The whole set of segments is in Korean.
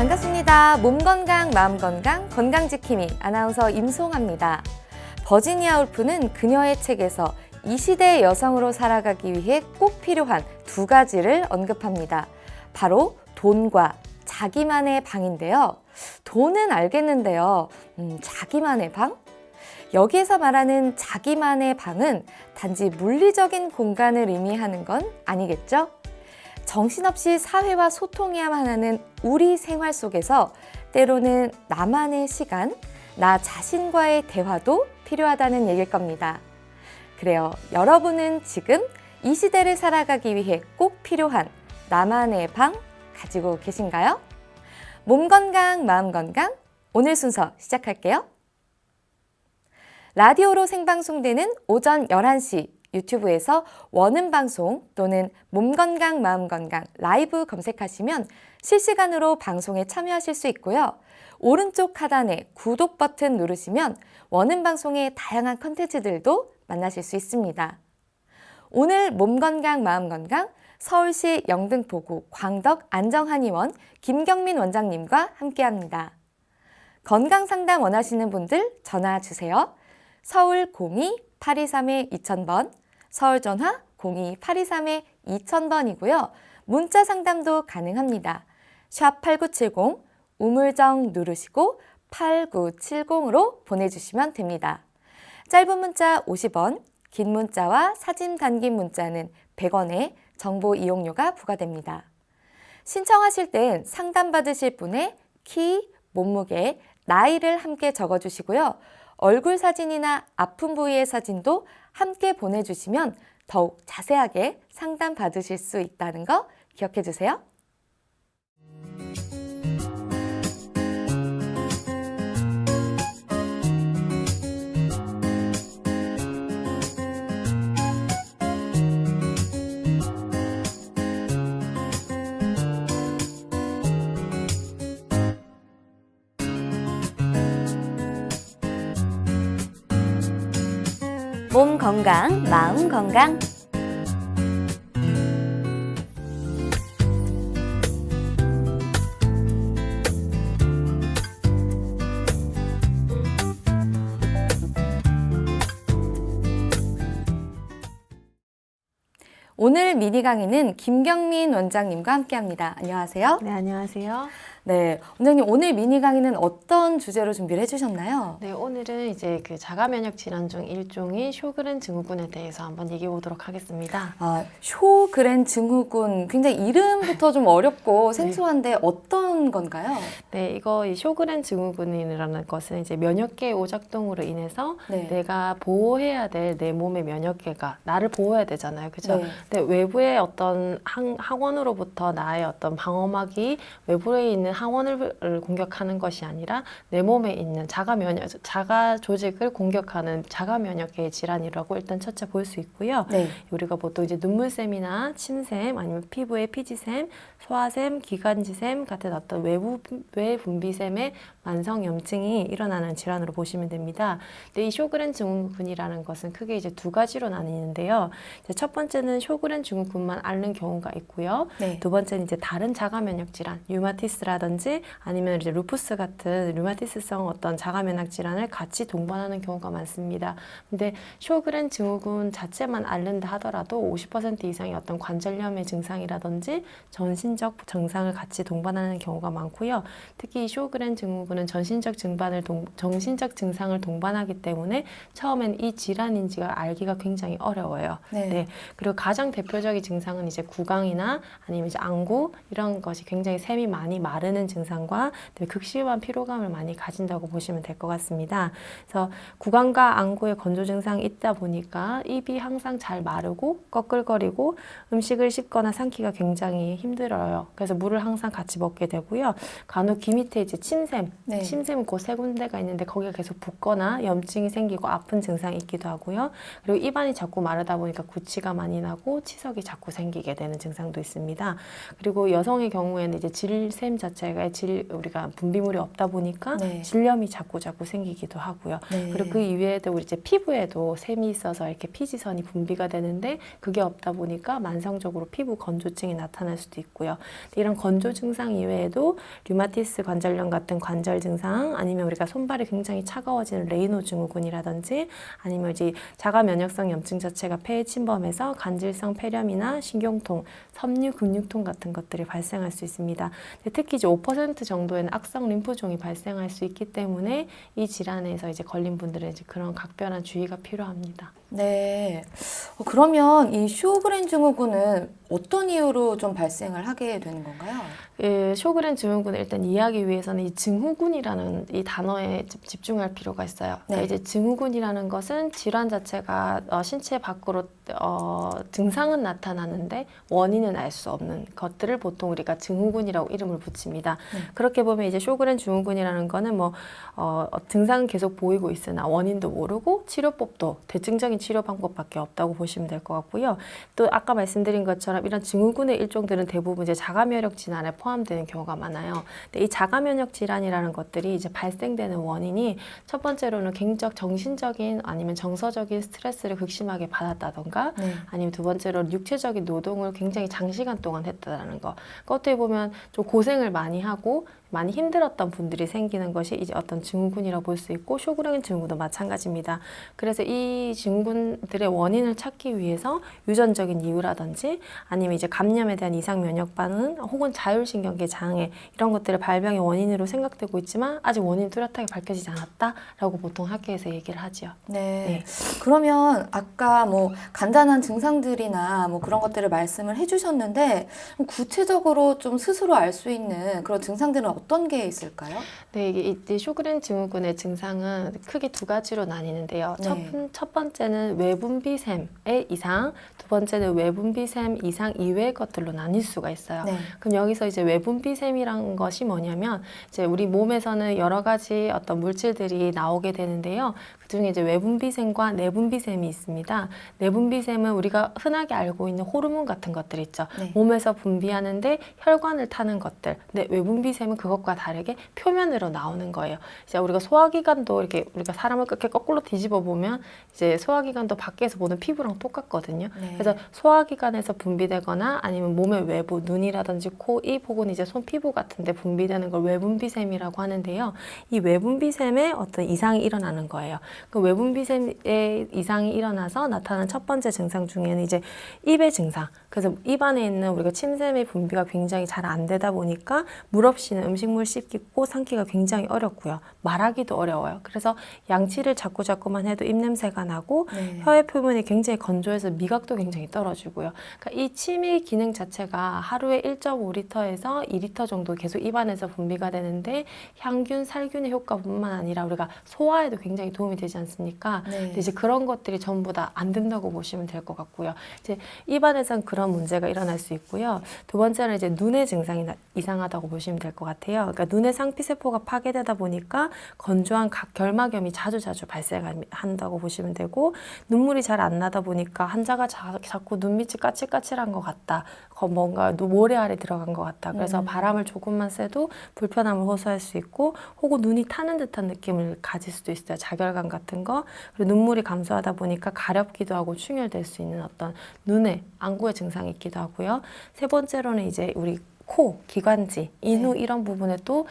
반갑습니다. 몸 건강, 마음 건강, 건강지킴이 아나운서 임송아입니다. 버지니아 울프는 그녀의 책에서 이 시대의 여성으로 살아가기 위해 꼭 필요한 두 가지를 언급합니다. 바로 돈과 자기만의 방인데요. 돈은 알겠는데요. 자기만의 방? 여기에서 말하는 자기만의 방은 단지 물리적인 공간을 의미하는 건 아니겠죠? 정신없이 사회와 소통해야만 하는 우리 생활 속에서 때로는 나만의 시간, 나 자신과의 대화도 필요하다는 얘기일 겁니다. 그래요. 여러분은 지금 이 시대를 살아가기 위해 꼭 필요한 나만의 방 가지고 계신가요? 몸 건강, 마음 건강, 오늘 순서 시작할게요. 라디오로 생방송되는 오전 11시 유튜브에서 원음 방송 또는 몸 건강, 마음 건강 라이브 검색하시면 실시간으로 방송에 참여하실 수 있고요. 오른쪽 하단에 구독 버튼 누르시면 원음 방송의 다양한 컨텐츠들도 만나실 수 있습니다. 오늘 몸 건강, 마음 건강 서울시 영등포구 광덕 안정한의원 김경민 원장님과 함께합니다. 건강 상담 원하시는 분들 전화 주세요. 서울 02-823-2000번, 서울 전화 02-823-2000번이고요. 문자 상담도 가능합니다. 샵 8970, 우물정 누르시고 8970으로 보내주시면 됩니다. 짧은 문자 50원, 긴 문자와 사진 담긴 문자는 100원의 정보 이용료가 부과됩니다. 신청하실 땐 상담받으실 분의 키, 몸무게, 나이를 함께 적어주시고요. 얼굴 사진이나 아픈 부위의 사진도 함께 보내주시면 더욱 자세하게 상담 받으실 수 있다는 거 기억해 주세요. 몸 건강, 마음 건강. 오늘 미니 강의는 김경민 원장님과 함께합니다. 안녕하세요. 네, 안녕하세요. 네, 원장님 오늘 미니 강의는 어떤 주제로 준비를 해주셨나요? 네, 오늘은 이제 그 자가 면역 질환 중 일종인 쇼그렌 증후군에 대해서 한번 얘기해 보도록 하겠습니다. 쇼그렌 증후군 굉장히 이름부터 좀 어렵고 생소한데 어떤 건가요? 네, 이 쇼그렌 증후군이라는 것은 이제 면역계 오작동으로 인해서 내가 보호해야 될 내 몸의 면역계가 나를 보호해야 되잖아요, 그죠? 네. 근데 외부의 어떤 항원으로부터 나의 어떤 방어막이 외부에 있는 항원을 공격하는 것이 아니라 내 몸에 있는 자가 조직을 공격하는 자가 면역계의 질환이라고 일단 첫째 볼 수 있고요. 네. 우리가 보통 이제 눈물샘이나 침샘 아니면 피부의 피지샘, 소화샘, 기관지샘 같은 어떤 외 분비샘의 만성 염증이 일어나는 질환으로 보시면 됩니다. 근데 이 쇼그렌 증후군이라는 것은 크게 이제 두 가지로 나뉘는데요. 이제 첫 번째는 쇼그렌 증후군만 앓는 경우가 있고요. 네. 두 번째는 이제 다른 자가 면역 질환, 류마티스라든지 아니면 이제 루푸스 같은 류마티스성 어떤 자가 면역 질환을 같이 동반하는 경우가 많습니다. 근데 쇼그렌 증후군 자체만 앓는다 하더라도 50% 이상의 어떤 관절염의 증상이라든지 전신적 증상을 같이 동반하는 경우가 많고요. 특히 이 쇼그렌 증후군은 정신적 증상을 동반하기 때문에 처음엔 이 질환인지가 알기가 굉장히 어려워요. 네. 그리고 가장 대표적인 증상은 이제 구강이나 아니면 이제 안구 이런 것이 굉장히 샘이 많이 마르는 증상과 극심한 피로감을 많이 가진다고 보시면 될 것 같습니다. 그래서 구강과 안구에 건조 증상이 있다 보니까 입이 항상 잘 마르고 꺼끌거리고 음식을 씹거나 삼키기가 굉장히 힘들어요. 그래서 물을 항상 같이 먹게 되고요. 간혹 귀 밑에 이제 침샘 그 세 군데가 있는데 거기가 계속 붓거나 염증이 생기고 아픈 증상이 있기도 하고요. 그리고 입안이 자꾸 마르다 보니까 구취가 많이 나고 치석이 자꾸 생기게 되는 증상도 있습니다. 그리고 여성의 경우에는 이제 질샘 자체가 자체가 우리가 분비물이 없다 보니까 네. 질염이 자꾸 생기기도 하고요. 네. 그리고 그 이외에도 우리 이제 피부에도 샘이 있어서 이렇게 피지선이 분비가 되는데 그게 없다 보니까 만성적으로 피부 건조증이 나타날 수도 있고요. 이런 건조 증상 이외에도 류마티스 관절염 같은 관절 증상, 아니면 우리가 손발이 굉장히 차가워지는 레이노 증후군이라든지, 아니면 이제 자가 면역성 염증 자체가 폐에 침범해서 간질성 폐렴이나 신경통, 섬유 근육통 같은 것들이 발생할 수 있습니다. 특히 이제 5% 정도에는 악성 림프종이 발생할 수 있기 때문에 이 질환에서 이제 걸린 분들은 이제 그런 각별한 주의가 필요합니다. 네. 그러면 이 쇼그렌 증후군은 어떤 이유로 좀 발생을 하게 되는 건가요? 쇼그렌 증후군을 일단 이해하기 위해서는 이 증후군이라는 이 단어에 집중할 필요가 있어요. 네. 그러니까 이제 증후군이라는 것은 질환 자체가 신체 밖으로 증상은 나타나는데 원인은 알 수 없는 것들을 보통 우리가 증후군이라고 이름을 붙입니다. 그렇게 보면 이제 쇼그렌 증후군이라는 거는 뭐 증상은 계속 보이고 있으나 원인도 모르고 치료법도 대증적인 치료 방법밖에 없다고 보시면 될 것 같고요. 또 아까 말씀드린 것처럼 이런 증후군의 일종들은 대부분 이제 자가면역 질환에 포함되는 경우가 많아요. 근데 이 자가면역 질환이라는 것들이 이제 발생되는 원인이 첫 번째로는 굉장히 정신적인 아니면 정서적인 스트레스를 극심하게 받았다던가, 네. 아니면 두 번째로 육체적인 노동을 굉장히 장시간 동안 했다는 거. 그것도 보면 좀 고생을 많이 하고 많이 힘들었던 분들이 생기는 것이 이제 어떤 증후군이라고 볼 수 있고, 쇼그렌 증후군도 마찬가지입니다. 그래서 이 증후군들의 원인을 찾기 위해서 유전적인 이유라든지, 아니면 이제 감염에 대한 이상 면역 반응 혹은 자율신경계 장애, 이런 것들을 발병의 원인으로 생각되고 있지만 아직 원인이 뚜렷하게 밝혀지지 않았다라고 보통 학계에서 얘기를 하죠. 네. 그러면 아까 뭐 간단한 증상들이나 뭐 그런 것들을 말씀을 해주셨는데, 구체적으로 좀 스스로 알 수 있는 그런 증상들은 어떤 게 있을까요? 네, 이게 쇼그렌 증후군의 증상은 크게 두 가지로 나뉘는데요. 네. 첫 번째는 외분비샘의 이상, 두 번째는 외분비샘 이상 이외의 것들로 나뉠 수가 있어요. 네. 그럼 여기서 이제 외분비샘이란 것이 뭐냐면, 이제 우리 몸에서는 여러 가지 어떤 물질들이 나오게 되는데요. 그중에 이제 외분비샘과 내분비샘이 있습니다. 내분비샘은 우리가 흔하게 알고 있는 호르몬 같은 것들 있죠. 네. 몸에서 분비하는데 혈관을 타는 것들. 근데 외분비샘은 그것과 다르게 표면으로 나오는 거예요. 이제 우리가 소화기관도 이렇게 우리가 사람을 이렇게 거꾸로 뒤집어 보면 이제 소화기관도 밖에서 보는 피부랑 똑같거든요. 네. 그래서 소화기관에서 분비되거나 아니면 몸의 외부, 눈이라든지 코, 입 혹은 이제 손 피부 같은데 분비되는 걸 외분비샘이라고 하는데요. 이 외분비샘에 어떤 이상이 일어나는 거예요. 그 외분비샘의 이상이 일어나서 나타나는 첫 번째 증상 중에는 이제 입의 증상. 그래서 입 안에 있는 우리가 침샘의 분비가 굉장히 잘 안 되다 보니까 물 없이는 음식물 씹고 삼키가 굉장히 어렵고요. 말하기도 어려워요. 그래서 양치를 자꾸만 해도 입냄새가 나고, 네. 혀의 표면이 굉장히 건조해서 미각도 굉장히 떨어지고요. 그러니까 이 치의 기능 자체가 하루에 1.5리터에서 2리터 정도 계속 입안에서 분비가 되는데, 향균, 살균의 효과뿐만 아니라 우리가 소화에도 굉장히 도움이 되지 않습니까? 네. 근데 이제 그런 것들이 전부 다 안 된다고 보시면 될 것 같고요. 이제 입안에선 그런 문제가 일어날 수 있고요. 두 번째는 이제 눈의 증상이 이상하다고 보시면 될 것 같아요. 그러니까 눈의 상피세포가 파괴되다 보니까 건조한 결막염이 자주 발생한다고 보시면 되고, 눈물이 잘 안 나다 보니까 환자가 자꾸 눈밑이 까칠까칠한 것 같다. 뭔가 모래 아래 들어간 것 같다. 그래서 바람을 조금만 쐬도 불편함을 호소할 수 있고, 혹은 눈이 타는 듯한 느낌을 가질 수도 있어요. 자결감 같은 거. 그리고 눈물이 감소하다 보니까 가렵기도 하고 충혈될 수 있는 어떤 눈의 안구의 증상이 있기도 하고요. 세 번째로는 이제 우리 코, 기관지, 인후 네. 이런 부분에 또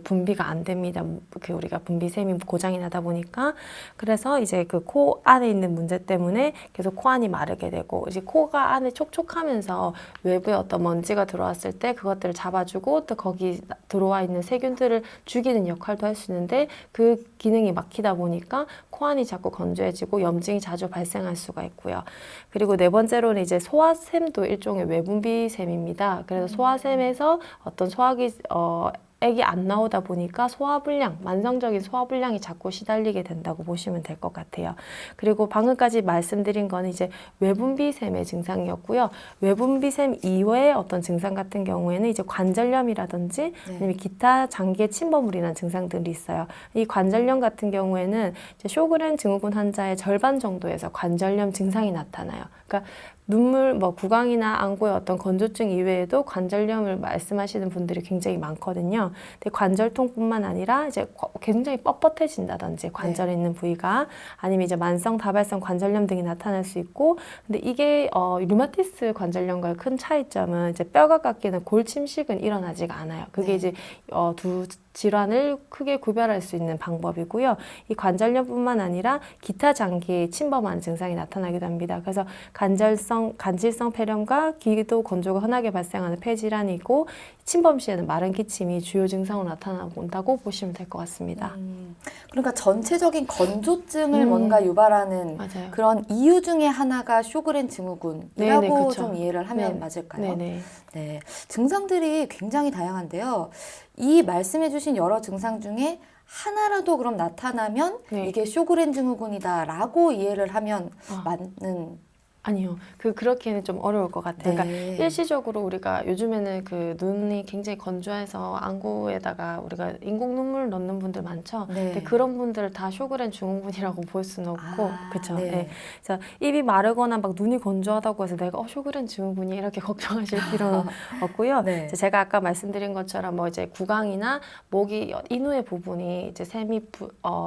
분비가 안 됩니다. 우리가 분비샘이 고장이 나다 보니까. 그래서 이제 그 코 안에 있는 문제 때문에 계속 코 안이 마르게 되고, 이제 코가 안에 촉촉하면서 외부에 어떤 먼지가 들어왔을 때 그것들을 잡아주고, 또 거기 들어와 있는 세균들을 죽이는 역할도 할 수 있는데, 그 기능이 막히다 보니까 코 안이 자꾸 건조해지고 염증이 자주 발생할 수가 있고요. 그리고 네 번째로는 이제 소화샘도 일종의 외분비샘입니다. 그래서 소화샘에서 어떤 액이 안 나오다 보니까 소화불량, 만성적인 소화불량이 자꾸 시달리게 된다고 보시면 될 것 같아요. 그리고 방금까지 말씀드린 거는 이제 외분비샘의 증상이었고요. 외분비샘 이외의 어떤 증상 같은 경우에는 이제 관절염이라든지 아니면 기타 장기의 침범으로 인한 증상들이 있어요. 이 관절염 같은 경우에는 이제 쇼그렌 증후군 환자의 절반 정도에서 관절염 증상이 나타나요. 그러니까 눈물, 뭐 구강이나 안구의 어떤 건조증 이외에도 관절염을 말씀하시는 분들이 굉장히 많거든요. 근데 관절통뿐만 아니라 이제 굉장히 뻣뻣해진다든지 관절에 있는 부위가 아니면 이제 만성 다발성 관절염 등이 나타날 수 있고, 근데 이게 류마티스 관절염과의 큰 차이점은 이제 뼈가 깎이는 골침식은 일어나지가 않아요. 그게 이제 두 질환을 크게 구별할 수 있는 방법이고요. 이 관절염뿐만 아니라 기타 장기에 침범하는 증상이 나타나기도 합니다. 그래서 간질성 폐렴과 기도 건조가 흔하게 발생하는 폐질환이고, 침범 시에는 마른 기침이 주요 증상으로 나타나본다고 보시면 될 것 같습니다. 그러니까 전체적인 건조증을 뭔가 유발하는 맞아요. 그런 이유 중에 하나가 쇼그렌 증후군이라고 네네, 그쵸. 좀 이해를 하면 네. 맞을까요? 네네. 네, 증상들이 굉장히 다양한데요. 이 말씀해주신 여러 증상 중에 하나라도 그럼 나타나면 네. 이게 쇼그렌 증후군이다라고 이해를 하면 아. 맞는. 아니요. 그렇게는 좀 어려울 것 같아요. 네. 그러니까 일시적으로 우리가 요즘에는 그 눈이 굉장히 건조해서 안구에다가 우리가 인공 눈물 넣는 분들 많죠. 네. 근데 그런 분들을 다 쇼그렌 증후군이라고 볼 수는 없고, 그렇죠. 네. 네. 그래서 입이 마르거나 막 눈이 건조하다고 해서 내가 쇼그렌 증후군이 이렇게 걱정하실 필요는 없고요. 네. 이제 제가 아까 말씀드린 것처럼 뭐 이제 구강이나 목이 인후의 부분이 이제 샘이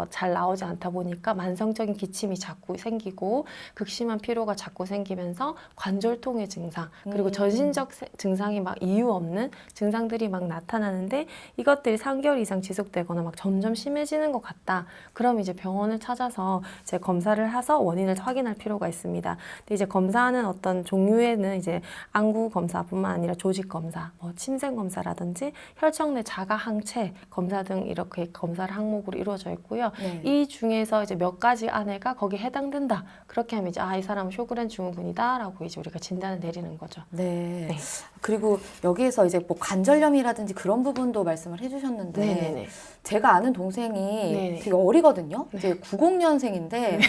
잘 나오지 않다 보니까 만성적인 기침이 자꾸 생기고 극심한 피로가 자꾸 생기면서 관절통의 증상, 그리고 전신적 증상이 막 이유 없는 증상들이 막 나타나는데, 이것들이 3개월 이상 지속되거나 막 점점 심해지는 것 같다. 그럼 이제 병원을 찾아서 이제 검사를 해서 원인을 확인할 필요가 있습니다. 근데 이제 검사하는 어떤 종류에는 이제 안구 검사뿐만 아니라 조직 검사, 뭐 침생 검사라든지 혈청 내 자가 항체 검사 등 이렇게 검사를 항목으로 이루어져 있고요. 네. 이 중에서 이제 몇 가지 안에가 거기에 해당된다. 그렇게 하면 이제 이 사람은 쇼그렌 증후군이다라고 이제 우리가 진단을 내리는 거죠. 네. 네. 그리고 여기에서 이제 뭐 관절염이라든지 그런 부분도 말씀을 해주셨는데, 네네네. 제가 아는 동생이 네네. 되게 어리거든요. 이제 90년생인데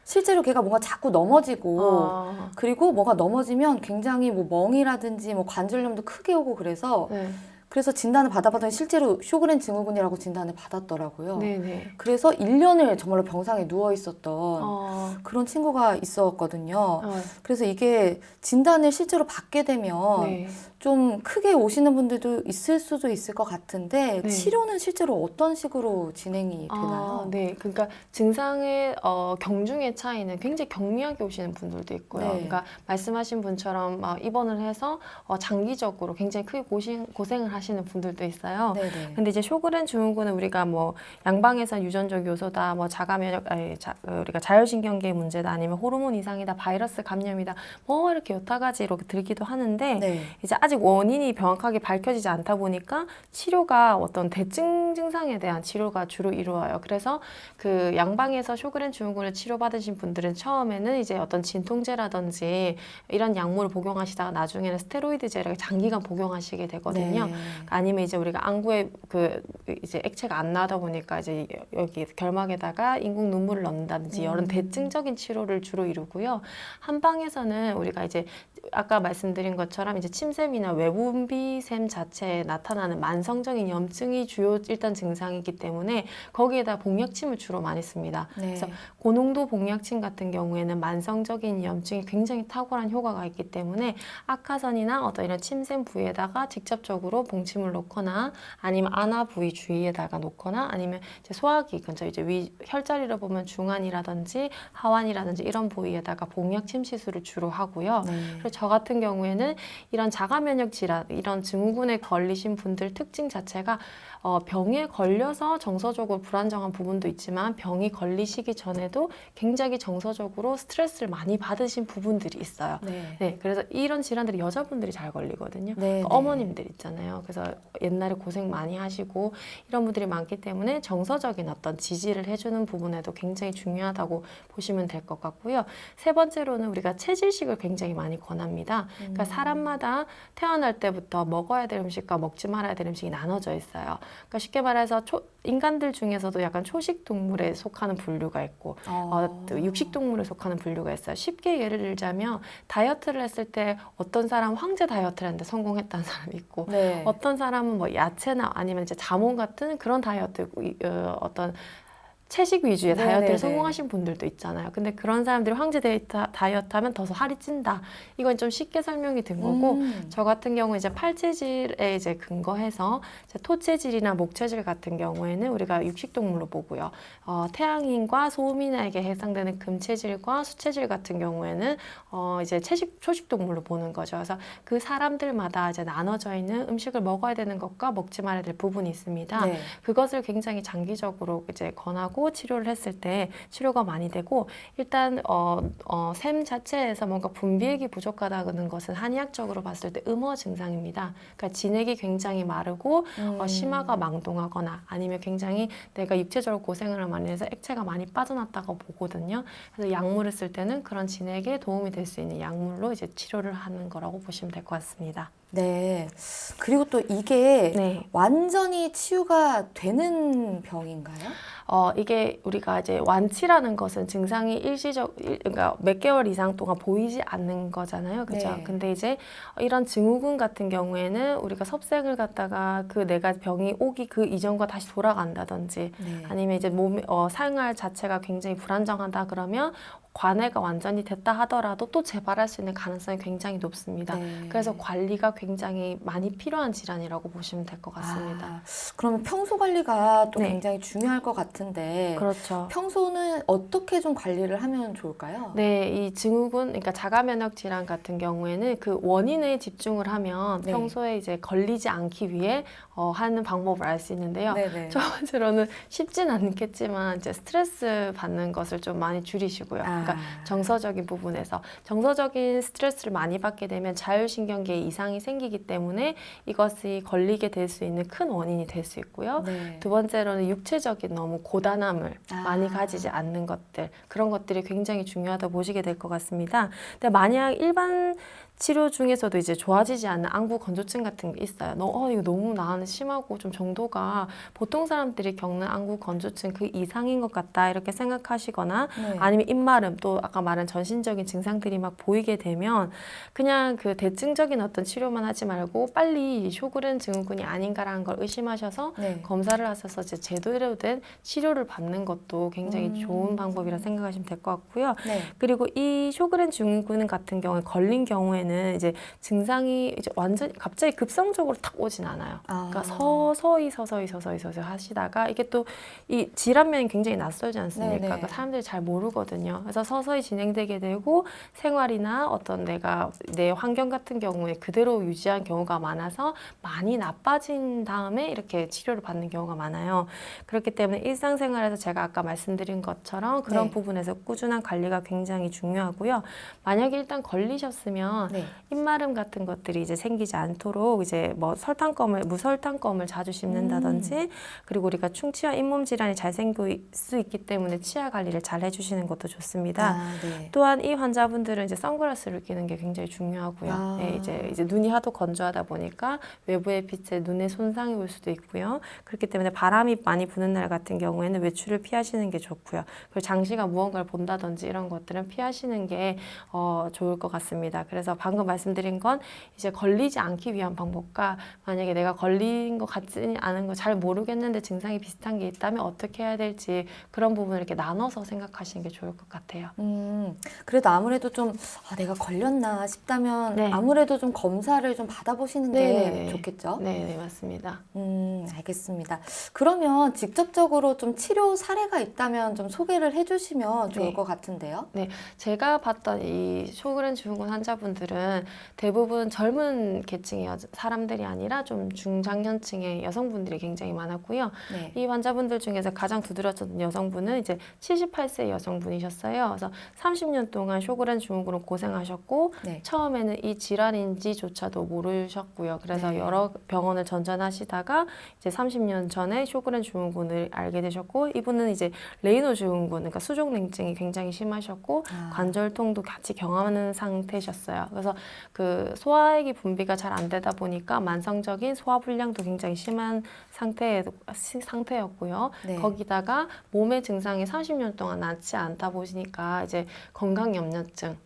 실제로 걔가 뭔가 자꾸 넘어지고 그리고 뭐가 넘어지면 굉장히 뭐 멍이라든지 뭐 관절염도 크게 오고 그래서 네. 그래서 진단을 받아봤더니 실제로 쇼그렌 증후군이라고 진단을 받았더라고요. 네네. 그래서 1년을 정말로 병상에 누워 있었던 그런 친구가 있었거든요. 그래서 이게 진단을 실제로 받게 되면 네. 좀 크게 오시는 분들도 있을 수도 있을 것 같은데 네. 치료는 실제로 어떤 식으로 진행이 되나요? 네, 그러니까 증상의 경중의 차이는 굉장히 경미하게 오시는 분들도 있고요. 네. 그러니까 말씀하신 분처럼 입원을 해서 장기적으로 굉장히 크게 고생을 하시는 분들도 있어요. 네네. 근데 이제 쇼그렌 증후군은 우리가 뭐 양방에서 유전적 요소다, 뭐 우리가 자율신경계의 문제다, 아니면 호르몬 이상이다, 바이러스 감염이다, 뭐 이렇게 여타 가지로 들기도 하는데 네. 이제 아직 원인이 명확하게 밝혀지지 않다 보니까 치료가 어떤 대증 증상에 대한 치료가 주로 이루어요. 그래서 그 양방에서 쇼그렌 증후군을 치료받으신 분들은 처음에는 이제 어떤 진통제라든지 이런 약물을 복용하시다가 나중에는 스테로이드제를 장기간 복용하시게 되거든요. 네. 아니면 이제 우리가 안구에 이제 액체가 안 나다 보니까 이제 여기 결막에다가 인공 눈물을 넣는다든지 이런 대증적인 치료를 주로 이루고요. 한방에서는 우리가 이제 아까 말씀드린 것처럼 이제 침샘이나 외분비샘 자체에 나타나는 만성적인 염증이 주요 일단 증상이기 때문에 거기에다 복약침을 주로 많이 씁니다. 네. 그래서 고농도 복약침 같은 경우에는 만성적인 염증이 굉장히 탁월한 효과가 있기 때문에 악화선이나 어떤 이런 침샘 부위에다가 직접적으로 봉침을 놓거나 아니면 안아 부위 주위에다가 놓거나 아니면 이제 소화기 근처 이제 혈자리를 보면 중안이라든지 하완이라든지 이런 부위에다가 복약침 시술을 주로 하고요. 네. 그리고 저 같은 경우에는 이런 자가면역 질환, 이런 증후군에 걸리신 분들 특징 자체가 병에 걸려서 정서적으로 불안정한 부분도 있지만 병이 걸리시기 전에도 굉장히 정서적으로 스트레스를 많이 받으신 부분들이 있어요. 네. 네, 그래서 이런 질환들이 여자분들이 잘 걸리거든요. 네, 그러니까 어머님들 있잖아요. 그래서 옛날에 고생 많이 하시고 이런 분들이 많기 때문에 정서적인 어떤 지지를 해주는 부분에도 굉장히 중요하다고 보시면 될 것 같고요. 세 번째로는 우리가 체질식을 굉장히 많이 권합니다. 그러니까 사람마다 태어날 때부터 먹어야 될 음식과 먹지 말아야 될 음식이 나눠져 있어요. 그러니까 쉽게 말해서 인간들 중에서도 약간 초식 동물에 속하는 분류가 있고 또 육식 동물에 속하는 분류가 있어요. 쉽게 예를 들자면 다이어트를 했을 때 어떤 사람 황제 다이어트를 했는데 성공했다는 사람이 있고 네. 어떤 사람은 뭐 야채나 아니면 이제 자몽 같은 그런 다이어트 어떤 채식 위주의 네네네. 다이어트를 성공하신 분들도 있잖아요. 근데 그런 사람들이 황제 다이어트 하면 더 살이 찐다. 이건 좀 쉽게 설명이 된 거고, 저 같은 경우 이제 팔체질에 이제 근거해서 이제 토체질이나 목체질 같은 경우에는 우리가 육식동물로 보고요. 태양인과 소음인에게 해당되는 금체질과 수체질 같은 경우에는 이제 초식동물로 보는 거죠. 그래서 그 사람들마다 이제 나눠져 있는 음식을 먹어야 되는 것과 먹지 말아야 될 부분이 있습니다. 네. 그것을 굉장히 장기적으로 이제 권하고 치료를 했을 때 치료가 많이 되고, 일단 샘 자체에서 뭔가 분비액이 부족하다는 것은 한의학적으로 봤을 때 음어 증상입니다. 그러니까 진액이 굉장히 마르고 심화가 망동하거나 아니면 굉장히 내가 육체적으로 고생을 많이 해서 액체가 많이 빠져났다고 보거든요. 그래서 약물을 쓸 때는 그런 진액에 도움이 될 수 있는 약물로 이제 치료를 하는 거라고 보시면 될 것 같습니다. 네. 그리고 또 이게 네. 완전히 치유가 되는 병인가요? 이게 우리가 이제 완치라는 것은 증상이 그러니까 몇 개월 이상 동안 보이지 않는 거잖아요. 그죠? 네. 근데 이제 이런 증후군 같은 경우에는 우리가 섭색을 갖다가 그 내가 병이 오기 그 이전과 다시 돌아간다든지 네. 아니면 이제 생활 자체가 굉장히 불안정하다 그러면 관해가 완전히 됐다 하더라도 또 재발할 수 있는 가능성이 굉장히 높습니다. 네. 그래서 관리가 굉장히 많이 필요한 질환이라고 보시면 될 것 같습니다. 아, 그러면 평소 관리가 또 네. 굉장히 중요할 것 같은데 그렇죠. 평소는 어떻게 좀 관리를 하면 좋을까요? 네, 이 증후군, 그러니까 자가면역 질환 같은 경우에는 그 원인에 집중을 하면 네. 평소에 이제 걸리지 않기 위해 하는 방법을 알 수 있는데요. 네네. 첫 번째로는 쉽진 않겠지만 이제 스트레스 받는 것을 좀 많이 줄이시고요. 그러니까 정서적인 부분에서 정서적인 스트레스를 많이 받게 되면 자율신경계에 이상이 생기기 때문에 이것이 걸리게 될 수 있는 큰 원인이 될 수 있고요. 네. 두 번째로는 육체적인 너무 고단함을 아. 많이 가지지 않는 것들, 그런 것들이 굉장히 중요하다고 보시게 될 것 같습니다. 근데 만약 일반 치료 중에서도 이제 좋아지지 않는 안구 건조증 같은 게 있어요. 이거 너무 나는 심하고 좀 정도가 보통 사람들이 겪는 안구 건조증 그 이상인 것 같다 이렇게 생각하시거나 네. 아니면 입마름 또 아까 말한 전신적인 증상들이 막 보이게 되면 그냥 그 대증적인 어떤 치료만 하지 말고 빨리 쇼그렌 증후군이 아닌가라는 걸 의심하셔서 네. 검사를 하셔서 이제 제대로 된 치료를 받는 것도 굉장히 좋은 방법이라 생각하시면 될 것 같고요. 네. 그리고 이 쇼그렌 증후군 같은 경우에 걸린 경우에는 이제 증상이 이제 완전히 갑자기 급성적으로 탁 오진 않아요. 그러니까 서서히 하시다가 이게 또 이 질환면이 굉장히 낯설지 않습니까? 네네. 그러니까 사람들이 잘 모르거든요. 그래서 서서히 진행되게 되고 생활이나 어떤 내 환경 같은 경우에 그대로 유지한 경우가 많아서 많이 나빠진 다음에 이렇게 치료를 받는 경우가 많아요. 그렇기 때문에 일상생활에서 제가 아까 말씀드린 것처럼 그런 네. 부분에서 꾸준한 관리가 굉장히 중요하고요. 만약에 일단 걸리셨으면 네. 입마름 같은 것들이 이제 생기지 않도록 이제 뭐 무설탕껌을 자주 씹는다든지 그리고 우리가 충치와 잇몸 질환이 잘 생길 수 있기 때문에 치아 관리를 잘 해주시는 것도 좋습니다. 네. 또한 이 환자분들은 이제 선글라스를 끼는 게 굉장히 중요하고요. 네, 이제 눈이 하도 건조하다 보니까 외부의 빛에 눈에 손상이 올 수도 있고요. 그렇기 때문에 바람이 많이 부는 날 같은 경우에는 외출을 피하시는 게 좋고요. 그리고 장시간 무언가를 본다든지 이런 것들은 피하시는 게 좋을 것 같습니다. 그래서 방금 말씀드린 건 이제 걸리지 않기 위한 방법과 만약에 내가 걸린 것 같지 않은 거 잘 모르겠는데 증상이 비슷한 게 있다면 어떻게 해야 될지 그런 부분을 이렇게 나눠서 생각하시는 게 좋을 것 같아요. 그래도 아무래도 좀 내가 걸렸나 싶다면 네. 아무래도 좀 검사를 좀 받아보시는 게 네네네. 좋겠죠? 네, 맞습니다. 알겠습니다. 그러면 직접적으로 좀 치료 사례가 있다면 좀 소개를 해주시면 좋을 네. 것 같은데요. 네, 제가 봤던 이 쇼그렌 증후군 환자분들은 대부분 젊은 계층의 사람들이 아니라 좀 중장년층의 여성분들이 굉장히 많았고요. 네. 이 환자분들 중에서 가장 두드러졌던 여성분은 이제 78세 여성분이셨어요. 그래서 30년 동안 쇼그렌 증후군으로 고생하셨고 네. 처음에는 이 질환인지조차도 모르셨고요. 그래서 네. 여러 병원을 전전하시다가 이제 30년 전에 쇼그렌 증후군을 알게 되셨고 이분은 이제 레이노 증후군, 그러니까 수족냉증이 굉장히 심하셨고 관절통도 같이 경험하는 상태셨어요. 그래서 그 소화액이 분비가 잘 안 되다 보니까 만성적인 소화불량도 굉장히 심한 상태였고요. 네. 거기다가 몸의 증상이 30년 동안 낫지 않다 보시니까 이제 건강염려증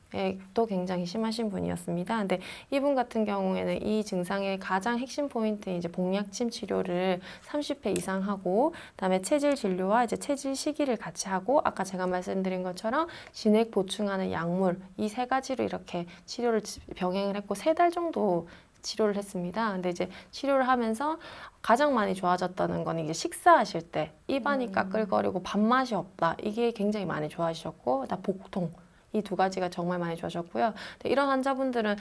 또 굉장히 심하신 분이었습니다. 근데 이분 같은 경우에는 이 증상의 가장 핵심 포인트인 이제 복약침 치료를 30회 이상 하고, 그다음에 체질 진료와 이제 체질 시기를 같이 하고, 아까 제가 말씀드린 것처럼 진액 보충하는 약물, 이 세 가지로 이렇게 치료를 병행을 했고 3달 정도 치료를 했습니다. 근데 이제 치료를 하면서 가장 많이 좋아졌다는 건 이제 식사하실 때 입안이 까끌거리고 밥맛이 없다. 이게 굉장히 많이 좋아지셨고, 그다음 복통. 이 2가지가 정말 많이 좋아졌고요. 이런 환자분들은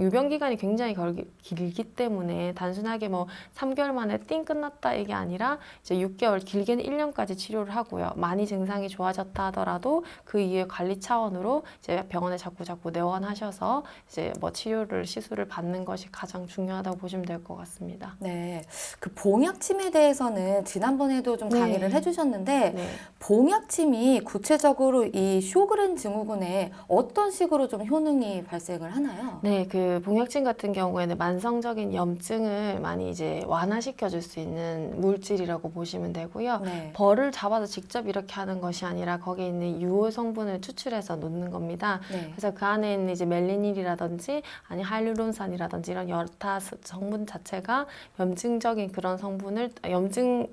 유병 기간이 굉장히 길기 때문에 단순하게 뭐 3개월 만에 띵 끝났다 이게 아니라 이제 6개월, 길게는 1년까지 치료를 하고요. 많이 증상이 좋아졌다 하더라도 그 이후에 관리 차원으로 이제 병원에 자꾸 내원하셔서 이제 뭐 시술을 받는 것이 가장 중요하다고 보시면 될 것 같습니다. 네, 그 봉약침에 대해서는 지난번에도 좀 강의를 네. 해주셨는데 네. 봉약침이 구체적으로 이 쇼그렌 증후군에 어떤 식으로 좀 효능이 발생을 하나요? 네, 그 봉약침 같은 경우에는 만성적인 염증을 많이 이제 완화시켜 줄 수 있는 물질이라고 보시면 되고요. 네. 벌을 잡아서 직접 이렇게 하는 것이 아니라 거기에 있는 유효 성분을 추출해서 놓는 겁니다. 네. 그래서 그 안에 있는 이제 멜리닐이라든지 아니 하이루론산이라든지 이런 여타 성분 자체가 염증적인 그런 성분을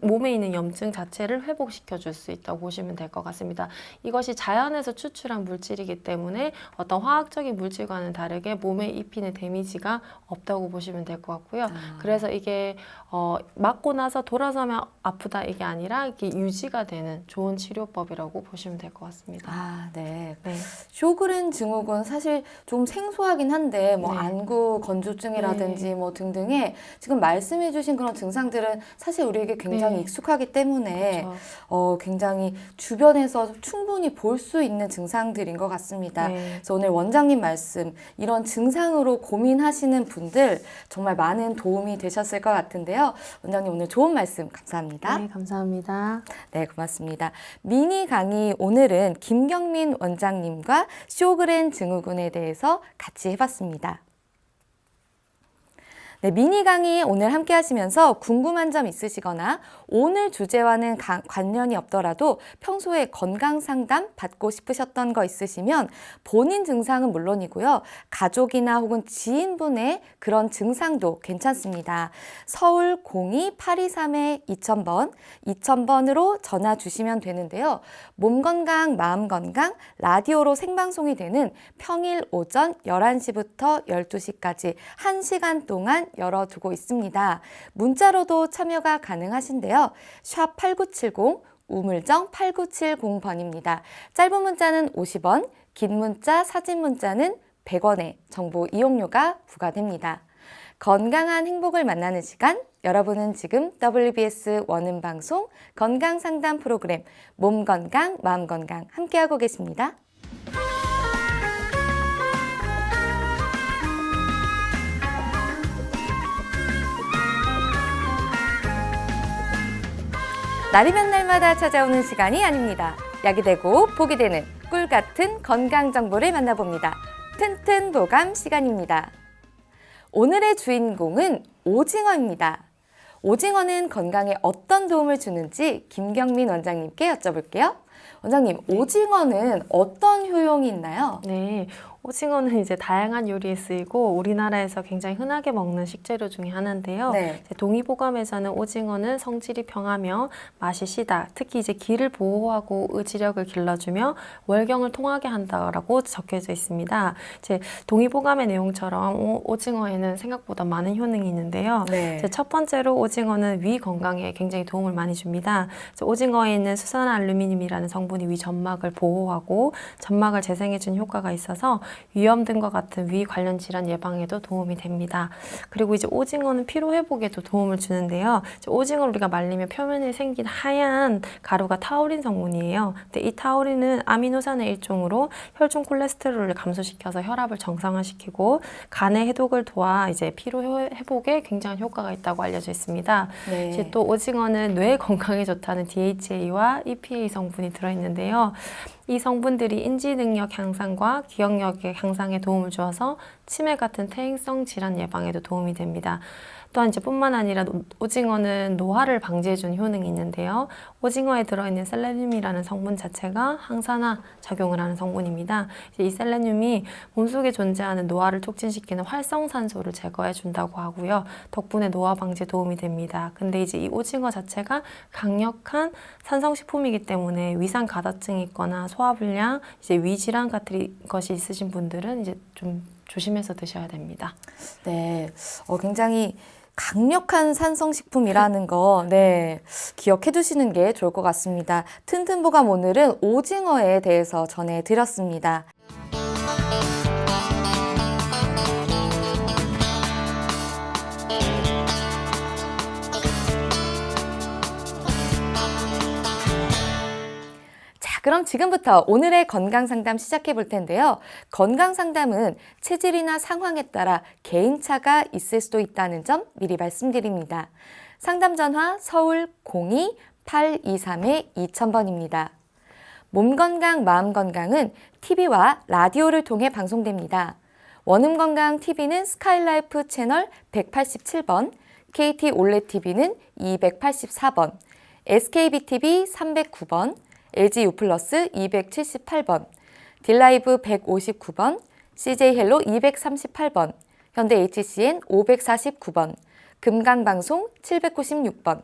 몸에 있는 염증 자체를 회복시켜 줄 수 있다고 보시면 될 것 같습니다. 이것이 자연에서 추출한 물질이기 때문에 어떤 화학적인 물질과는 다르게 몸에 입히는 데미지가 없다고 보시면 될 것 같고요. 그래서 이게 맞고 나서 돌아서면 아프다 이게 아니라 이게 유지가 되는 좋은 치료법이라고 보시면 될 것 같습니다. 아, 네. 네. 쇼그렌 증후군 사실 좀 생소하긴 한데 뭐 네. 안구 건조증이라든지 뭐 등등의 지금 말씀해주신 그런 증상들은 사실 우리에게 굉장히 네. 익숙하기 때문에 그렇죠. 굉장히 주변에서 충분히 볼 수 있는 증상들인 것 같습니다. 네. 그래서 오늘 원장님 말씀 이런 증상으로 고민하시는 분들 정말 많은 도움이 되셨을 것 같은데요. 원장님 오늘 좋은 말씀 감사합니다. 네, 감사합니다. 네, 고맙습니다. 미니 강의 오늘은 김경민 원장님과 쇼그렌 증후군에 대해서 같이 해봤습니다. 네, 미니 강의 오늘 함께 하시면서 궁금한 점 있으시거나 오늘 주제와는 관련이 없더라도 평소에 건강 상담 받고 싶으셨던 거 있으시면 본인 증상은 물론이고요. 가족이나 혹은 지인분의 그런 증상도 괜찮습니다. 서울 02-823-2000번, 2000번으로 전화 주시면 되는데요. 몸 건강, 마음 건강, 라디오로 생방송이 되는 평일 오전 11시부터 12시까지 1시간 동안 열어두고 있습니다. 문자로도 참여가 가능하신데요. 샵 8970, 우물정 8970번입니다. 짧은 문자는 50원, 긴 문자, 사진 문자는 100원의 정보 이용료가 부과됩니다. 건강한 행복을 만나는 시간, 여러분은 지금 WBS 원음방송 건강상담 프로그램 몸 건강, 마음 건강 함께하고 계십니다. 날이면 날마다 찾아오는 시간이 아닙니다. 약이 되고 복이 되는 꿀 같은 건강 정보를 만나봅니다. 튼튼 보감 시간입니다. 오늘의 주인공은 오징어입니다. 오징어는 건강에 어떤 도움을 주는지 김경민 원장님께 여쭤볼게요. 원장님, 오징어는 어떤 효용이 있나요? 네, 오징어는 이제 다양한 요리에 쓰이고 우리나라에서 굉장히 흔하게 먹는 식재료 중에 하나인데요. 네. 이제 동의보감에서는 오징어는 성질이 평하며 맛이 시다. 특히 이제 기를 보호하고 의지력을 길러주며 월경을 통하게 한다라고 적혀져 있습니다. 이제 동의보감의 내용처럼 오징어에는 생각보다 많은 효능이 있는데요. 네. 이제 첫 번째로 오징어는 위 건강에 굉장히 도움을 많이 줍니다. 오징어에 있는 수산알루미늄이라는 성분이 위 점막을 보호하고 점막을 재생해주는 효과가 있어서 위염 등과 같은 위 관련 질환 예방에도 도움이 됩니다. 그리고 이제 오징어는 피로 회복에도 도움을 주는데요. 오징어를 우리가 말리면 표면에 생긴 하얀 가루가 타우린 성분이에요. 근데 이 타우린은 아미노산의 일종으로 혈중 콜레스테롤을 감소시켜서 혈압을 정상화시키고 간의 해독을 도와 이제 피로 회복에 굉장한 효과가 있다고 알려져 있습니다. 네. 이제 또 오징어는 뇌 건강에 좋다는 DHA와 EPA 성분이 들어있는데요. 이 성분들이 인지 능력 향상과 기억력의 향상에 도움을 주어서 치매 같은 퇴행성 질환 예방에도 도움이 됩니다. 또한 이제 뿐만 아니라 오징어는 노화를 방지해주는 효능이 있는데요. 오징어에 들어있는 셀레늄이라는 성분 자체가 항산화 작용을 하는 성분입니다. 이제 이 셀레늄이 몸속에 존재하는 노화를 촉진시키는 활성산소를 제거해 준다고 하고요. 덕분에 노화 방지에 도움이 됩니다. 근데 이제 이 오징어 자체가 강력한 산성식품이기 때문에 위산 가다증이 있거나 소화불량, 이제 위질환 같은 것이 있으신 분들은 이제 좀 조심해서 드셔야 됩니다. 네, 굉장히 강력한 산성식품이라는 거, 네, 기억해 두시는 게 좋을 것 같습니다. 튼튼보감 오늘은 오징어에 대해서 전해드렸습니다. 그럼 지금부터 오늘의 건강상담 시작해 볼 텐데요. 건강상담은 체질이나 상황에 따라 개인차가 있을 수도 있다는 점 미리 말씀드립니다. 상담 전화 서울 02-823-2000번입니다. 몸건강, 마음건강은 TV와 라디오를 통해 방송됩니다. 원음건강 TV는 스카이라이프 채널 187번, KT 올레TV는 284번, SKBTV 309번, LG U+, 278번, 딜라이브 159번, CJ헬로 238번, 현대 HCN 549번, 금강방송 796번,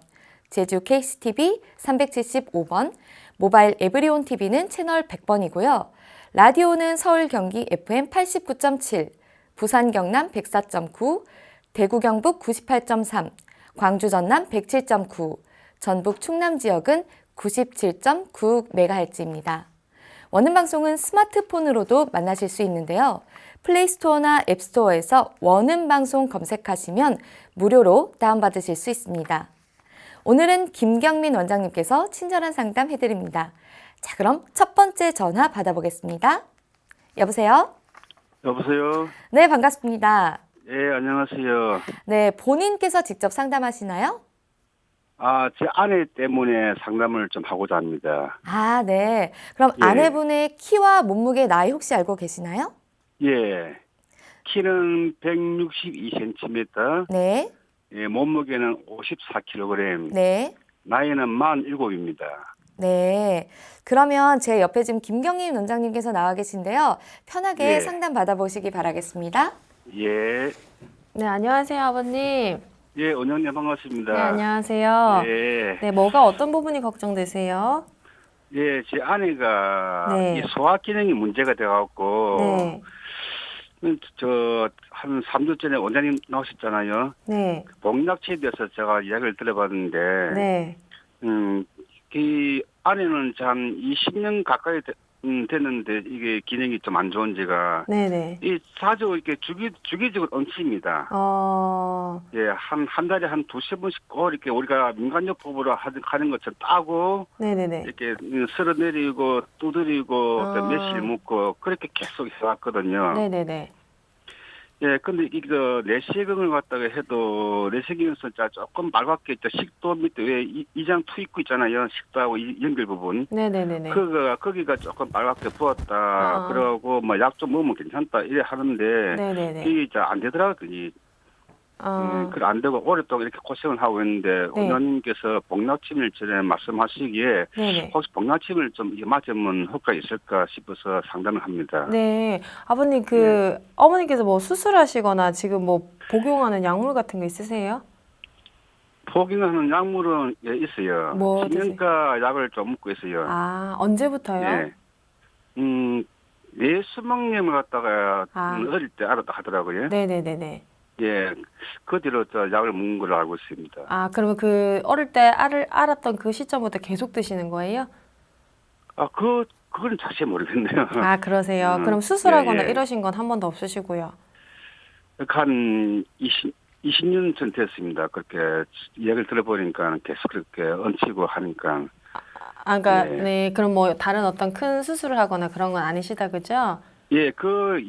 제주 KCTV 375번, 모바일 에브리온 TV는 채널 100번이고요. 라디오는 서울 경기 FM 89.7, 부산 경남 104.9, 대구 경북 98.3, 광주 전남 107.9, 전북 충남 지역은 97.96MHz입니다. 원음방송은 스마트폰으로도 만나실 수 있는데요. 플레이스토어나 앱스토어에서 원음방송 검색하시면 무료로 다운받으실 수 있습니다. 오늘은 김경민 원장님께서 친절한 상담 해드립니다. 자, 그럼 첫 번째 전화 받아보겠습니다. 여보세요? 여보세요? 네, 반갑습니다. 예, 안녕하세요. 네, 본인께서 직접 상담하시나요? 제 아내 때문에 상담을 좀 하고자 합니다. 아, 네. 그럼 예. 아내분의 키와 몸무게 나이 혹시 알고 계시나요? 예. 키는 162cm, 네, 예, 몸무게는 54kg, 네, 나이는 47입니다. 네. 그러면 제 옆에 지금 김경림 원장님께서 나와 계신데요. 편하게 예. 상담 받아보시기 바라겠습니다. 예. 네, 안녕하세요, 아버님. 예, 원장님 반갑습니다. 네, 안녕하세요. 예. 네, 뭐가 어떤 부분이 걱정되세요? 예, 제 아내가 네. 이 소화 기능이 문제가 돼갖고, 네, 한 3주 전에 원장님 나오셨잖아요. 네, 복약치에 대해서 제가 이야기를 들어봤는데, 네. 이 아내는 한 20년 가까이 됐는데 이게 기능이 좀 안 좋은 지가 네네. 이 자주 이렇게 주기적으로 엉킵니다. 예, 한 달에 한 두세 번씩 꼭 이렇게 우리가 민간요법으로 하는 것처럼 따고 네네네. 이렇게 쓸어내리고 두드리고 또 매실 묶고 그렇게 계속 해왔거든요. 네네네. 예, 근데 이거 내시경을 갖다가 해도 내시경에서 조금 맑게 식도 밑에 왜 이장 투 입구 있잖아요. 식도하고 연결 부분. 네네네네. 거기가 조금 빨갛게 부었다. 그러고 뭐 약 좀 먹으면 괜찮다. 이래 하는데 네네네. 이게 이제 안 되더라고요. 그래 안 되고 오랫동안 이렇게 고생을 하고 있는데 네. 원장님께서 복약침을 전에 말씀하시기에 네네. 혹시 복약침을 좀 맞으면 효과가 있을까 싶어서 상담을 합니다. 네. 아버님, 어머니께서 뭐 수술하시거나 지금 뭐 복용하는 약물 같은 거 있으세요? 복용하는 약물은 예, 있어요. 뭐 신경과 약을 좀 먹고 있어요. 언제부터요? 예. 뇌수막염을 갖다가 어릴 때 알았다 하더라고요. 네네네네. 예, 그 뒤로 저 약을 먹는 걸로 알고 있습니다. 그러면 어릴 때 알았던 그 시점부터 계속 드시는 거예요? 그건 자세히 모르겠네요. 그러세요. 그럼 수술하거나 예, 예. 이러신 건 한 번도 없으시고요? 한 20년 전 됐습니다. 그렇게 이야기를 들어보니까 계속 그렇게 얹히고 하니까. 그러니까 예. 네, 그럼 뭐 다른 어떤 큰 수술을 하거나 그런 건 아니시다, 그죠? 예, 그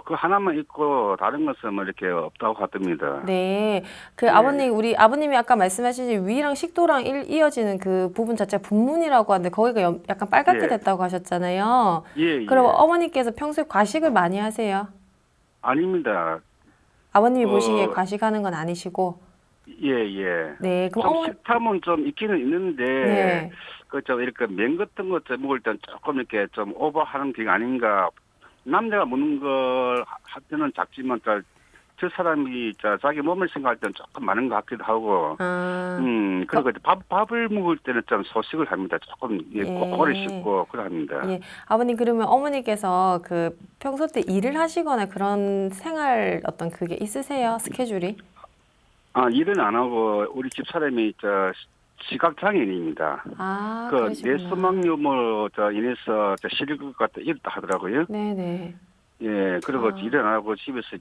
하나만 있고 다른 것은 뭐 이렇게 없다고 하답니다. 네, 그 예. 아버님, 우리 아버님이 아까 말씀하신 위랑 식도랑 이어지는 그 부분 자체가 분문이라고 하는데 거기가 약간 빨갛게 예. 됐다고 하셨잖아요. 예, 그럼 예. 어머니께서 평소에 과식을 많이 하세요? 아닙니다. 아버님이 어, 보시기에 과식하는 건 아니시고. 예, 예. 네, 그럼 좀 식탐은 좀 있기는 있는데, 네. 그 좀 이렇게 면 같은 거 좀 먹을 땐 조금 이렇게 좀 오버하는 게 아닌가. 남자가 먹는 걸 할 때는 작지만 저 사람이 자기 몸을 생각할 때는 조금 많은 것 같기도 하고, 아, 그리고 이제 밥을 먹을 때는 좀 소식을 합니다. 조금 예, 예. 오래 씹고 그래 합니다. 예, 아버님 그러면 어머니께서 그 평소 때 일을 하시거나 그런 생활 어떤 그게 있으세요? 스케줄이? 일은 안 하고 우리 집 사람이 시각 장애인입니다. 아, 그 그러시구나. 뇌수막염으로 인해서 시릴 것 같다 이랬다 하더라고요. 네네. 예, 그리고 아. 일은 안 하고 집에서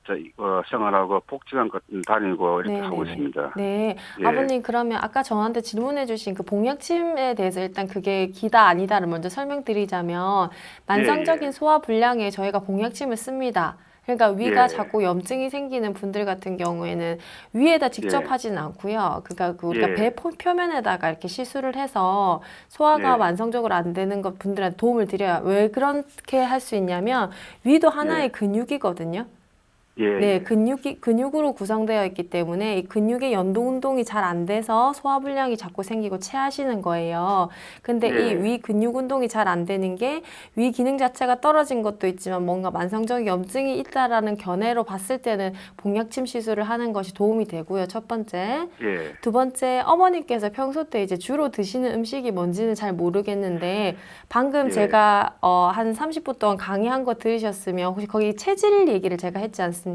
생활하고 복지관 같은 데 다니고 이렇게 하고 네네네. 있습니다. 네. 예. 아버님 그러면 아까 저한테 질문해 주신 그 봉약침에 대해서 일단 그게 기다 아니다를 먼저 설명드리자면 만성적인 예. 소화불량에 저희가 봉약침을 씁니다. 그러니까 위가 예. 자꾸 염증이 생기는 분들 같은 경우에는 위에다 직접 예. 하지는 않고요. 그러니까 그 우리가 예. 배 표면에다가 이렇게 시술을 해서 소화가 예. 만성적으로 안 되는 것 분들한테 도움을 드려요. 왜 그렇게 할 수 있냐면 위도 하나의 예. 근육이거든요. 예. 네, 근육으로 구성되어 있기 때문에 이 근육의 연동 운동이 잘 안 돼서 소화불량이 자꾸 생기고 체하시는 거예요. 근데 이 예. 위 근육 운동이 잘 안 되는 게 위 기능 자체가 떨어진 것도 있지만 뭔가 만성적인 염증이 있다라는 견해로 봤을 때는 봉약침 시술을 하는 것이 도움이 되고요. 첫 번째. 예. 두 번째, 어머니께서 평소 때 이제 주로 드시는 음식이 뭔지는 잘 모르겠는데 방금 예. 제가 한 30분 동안 강의한 거 들으셨으면 혹시 거기 체질 얘기를 제가 했지 않습니까?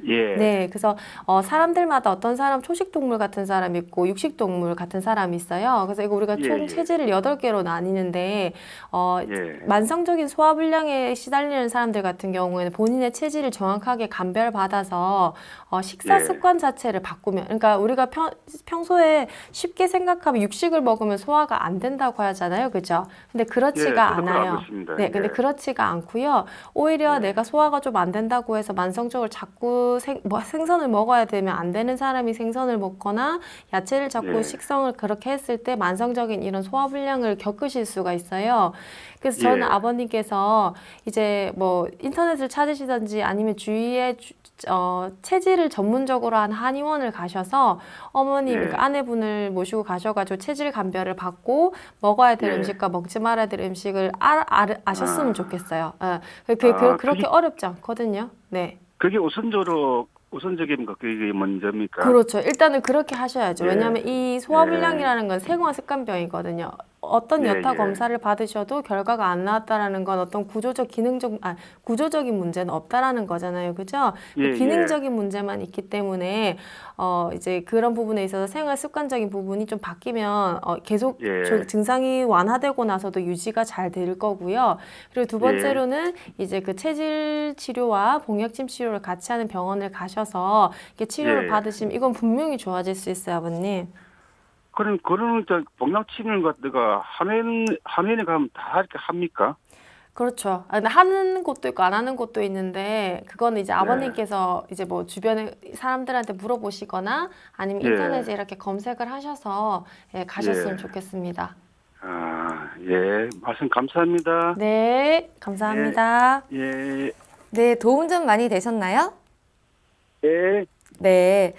예. 네, 그래서 사람들마다 어떤 사람 초식 동물 같은 사람 있고 육식 동물 같은 사람이 있어요. 그래서 이거 우리가 예, 총 예. 체질을 8개로 나뉘는데 예. 만성적인 소화불량에 시달리는 사람들 같은 경우에는 본인의 체질을 정확하게 감별받아서 식사 예. 습관 자체를 바꾸면, 그러니까 우리가 평소에 쉽게 생각하면 육식을 먹으면 소화가 안 된다고 하잖아요, 그죠? 근데 그렇지가 저도 그걸 않아요. 알고 있습니다. 네, 근데 예. 그렇지가 않고요. 오히려 예. 내가 소화가 좀 안 된다고 해서 만성적으로 자꾸 생선을 먹어야 되면 안 되는 사람이 생선을 먹거나 야채를 자꾸 예. 식성을 그렇게 했을 때 만성적인 이런 소화불량을 겪으실 수가 있어요. 그래서 저는 예. 아버님께서 이제 뭐 인터넷을 찾으시든지 아니면 주위에 체질을 전문적으로 한 한의원을 가셔서 어머님, 예. 그러니까 아내분을 모시고 가셔가지고 체질 감별을 받고 먹어야 될 예. 음식과 먹지 말아야 될 음식을 아셨으면 아. 좋겠어요. 그렇게 그게 어렵지 않거든요. 네. 그게 우선적인 거 그게 먼저입니까? 그렇죠. 일단은 그렇게 하셔야죠. 예. 왜냐하면 이 소화불량이라는 건 생화 습관병이거든요. 어떤 예, 여타 예. 검사를 받으셔도 결과가 안 나왔다라는 건 어떤 구조적인 문제는 없다라는 거잖아요. 그죠? 예, 기능적인 문제만 있기 때문에 이제 그런 부분에 있어서 생활 습관적인 부분이 좀 바뀌면 계속 예. 증상이 완화되고 나서도 유지가 잘 될 거고요. 그리고 두 번째로는 이제 그 체질 치료와 봉약침 치료를 같이 하는 병원을 가셔서 이렇게 치료를 예. 받으시면 이건 분명히 좋아질 수 있어요, 아버님. 그런 봉약침을 갖다가 한의원에 가면 다 이렇게 합니까? 그렇죠. 근데 하는 곳도 있고 안 하는 곳도 있는데 그거는 이제 아버님께서 이제 뭐 주변에 사람들한테 물어보시거나 아니면 예. 인터넷에 이렇게 검색을 하셔서 가셨으면 예. 좋겠습니다. 예. 말씀 감사합니다. 네, 감사합니다. 예. 네, 도움 좀 많이 되셨나요? 예. 네.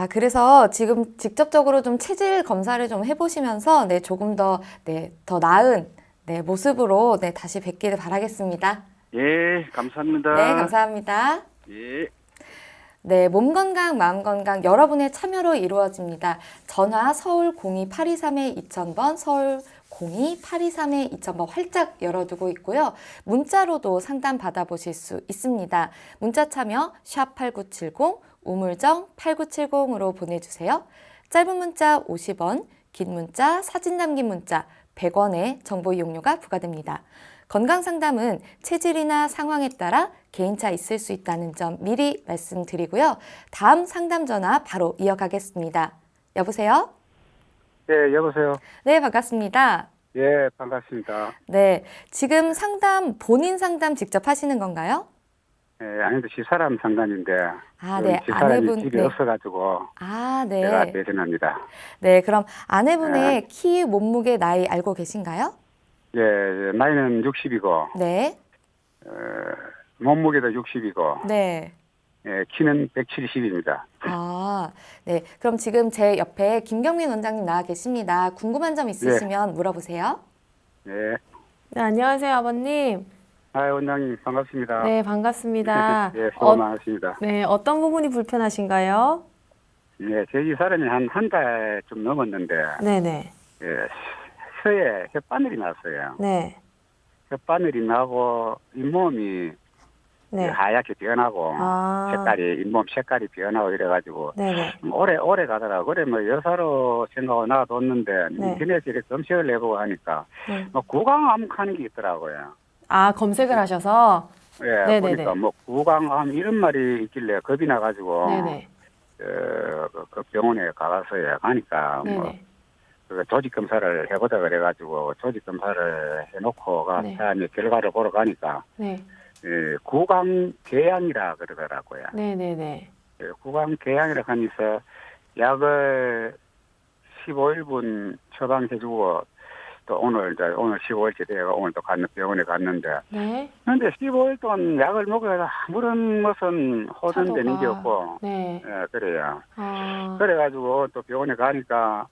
그래서 지금 직접적으로 좀 체질 검사를 좀 해보시면서, 네, 조금 더, 네, 더 나은, 네, 모습으로, 네, 다시 뵙기를 바라겠습니다. 예. 감사합니다. 네, 감사합니다. 예. 네, 몸 건강, 마음 건강 여러분의 참여로 이루어집니다. 전화 서울 02823-2000번, 서울 02-823-2000번 활짝 열어두고 있고요. 문자로도 상담 받아보실 수 있습니다. 문자 참여 샵8970, 우물정 8970으로 보내주세요. 짧은 문자 50원, 긴 문자, 사진 담긴 문자 100원의 정보 이용료가 부과됩니다. 건강상담은 체질이나 상황에 따라 개인차 있을 수 있다는 점 미리 말씀드리고요. 다음 상담 전화 바로 이어가겠습니다. 여보세요? 네, 여보세요. 네, 반갑습니다. 예, 반갑습니다. 네, 지금 상담, 본인 상담 직접 하시는 건가요? 예, 아니도 집사람 상담인데 아, 지금 네, 집사람이 아내분, 집에 네. 없어가지고 아, 제가 네. 대신합니다. 네, 그럼 아내분의 키, 몸무게, 나이 알고 계신가요? 예, 예, 나이는 60이고 네, 몸무게도 60이고 네. 예, 키는 170입니다. 아, 네. 그럼 지금 제 옆에 김경민 원장님 나와 계십니다. 궁금한 점 있으시면 물어보세요. 예, 네, 안녕하세요, 아버님. 원장님 반갑습니다. 네, 반갑습니다. 예, 수고 많으십니다. 네, 어떤 부분이 불편하신가요? 예, 제 집사람이 한 달 좀 넘었는데 네네. 예, 혀에 혓바늘이 났어요. 네. 혓바늘이 나고 잇몸이 네. 하얗게 변하고 아. 색깔이 잇몸 색깔이 변하고 이래가지고 네네. 오래 가더라고. 그래 뭐 여사로 생각하고 나와뒀는데 네. 인터넷에 이렇게 검색을 해보고 하니까 네. 뭐 구강암 하는 게 있더라고요. 아, 검색을 하셔서? 예, 네네네. 보니까 뭐 구강암 이런 말이 있길래 겁이 나가지고 네네. 그 병원에 가서요. 가니까 뭐 네네. 그 조직 검사를 해보자 그래가지고 조직 검사를 해놓고 네. 다음에 결과를 보러 가니까 네. 구강궤양이라 그러더라고요. 네네네. 구강궤양이라 하면서 약을 15일분 처방해주고 또 오늘 15일째 돼가 오늘 또 병원에 갔는데 네. 근데 15일 동안 약을 먹어야 아무런 무슨 호전되는 게 없고 네. 예, 그래요. 아. 그래가지고 또 병원에 가니까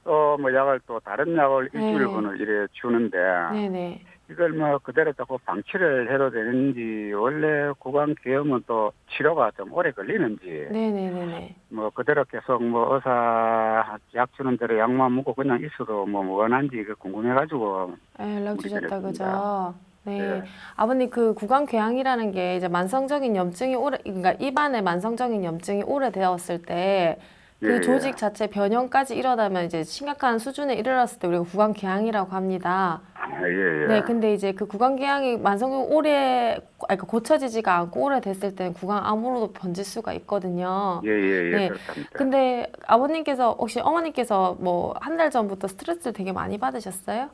또 뭐 약을 또 다른 약을 네. 일주일분을 이래 주는데 네네. 이걸 뭐 그대로 자꾸 방치를 해도 되는지 원래 구강계염은 또 치료가 좀 오래 걸리는지 네네네네. 뭐 그대로 계속 뭐 의사 약 주는 대로 약만 먹고 그냥 있어도 뭐 원한지 그 궁금해가지고 연락 주셨다, 드렸습니다. 그죠? 네. 네. 아버님, 그 구강궤양이라는 게 이제 만성적인 염증이 그러니까 입안에 만성적인 염증이 오래되었을 때 그 예, 조직 자체 변형까지 일어나면 이제 심각한 수준에 이르렀을 때 우리가 구강궤양이라고 합니다. 예. 네, 근데 이제 그 구강궤양이 만성적으로 그러니까 고쳐지지가 않고 오래됐을 때는 구강암으로도 번질 수가 있거든요. 네. 그렇답니다. 근데 아버님께서 혹시 어머님께서 뭐 한 달 전부터 스트레스를 되게 많이 받으셨어요?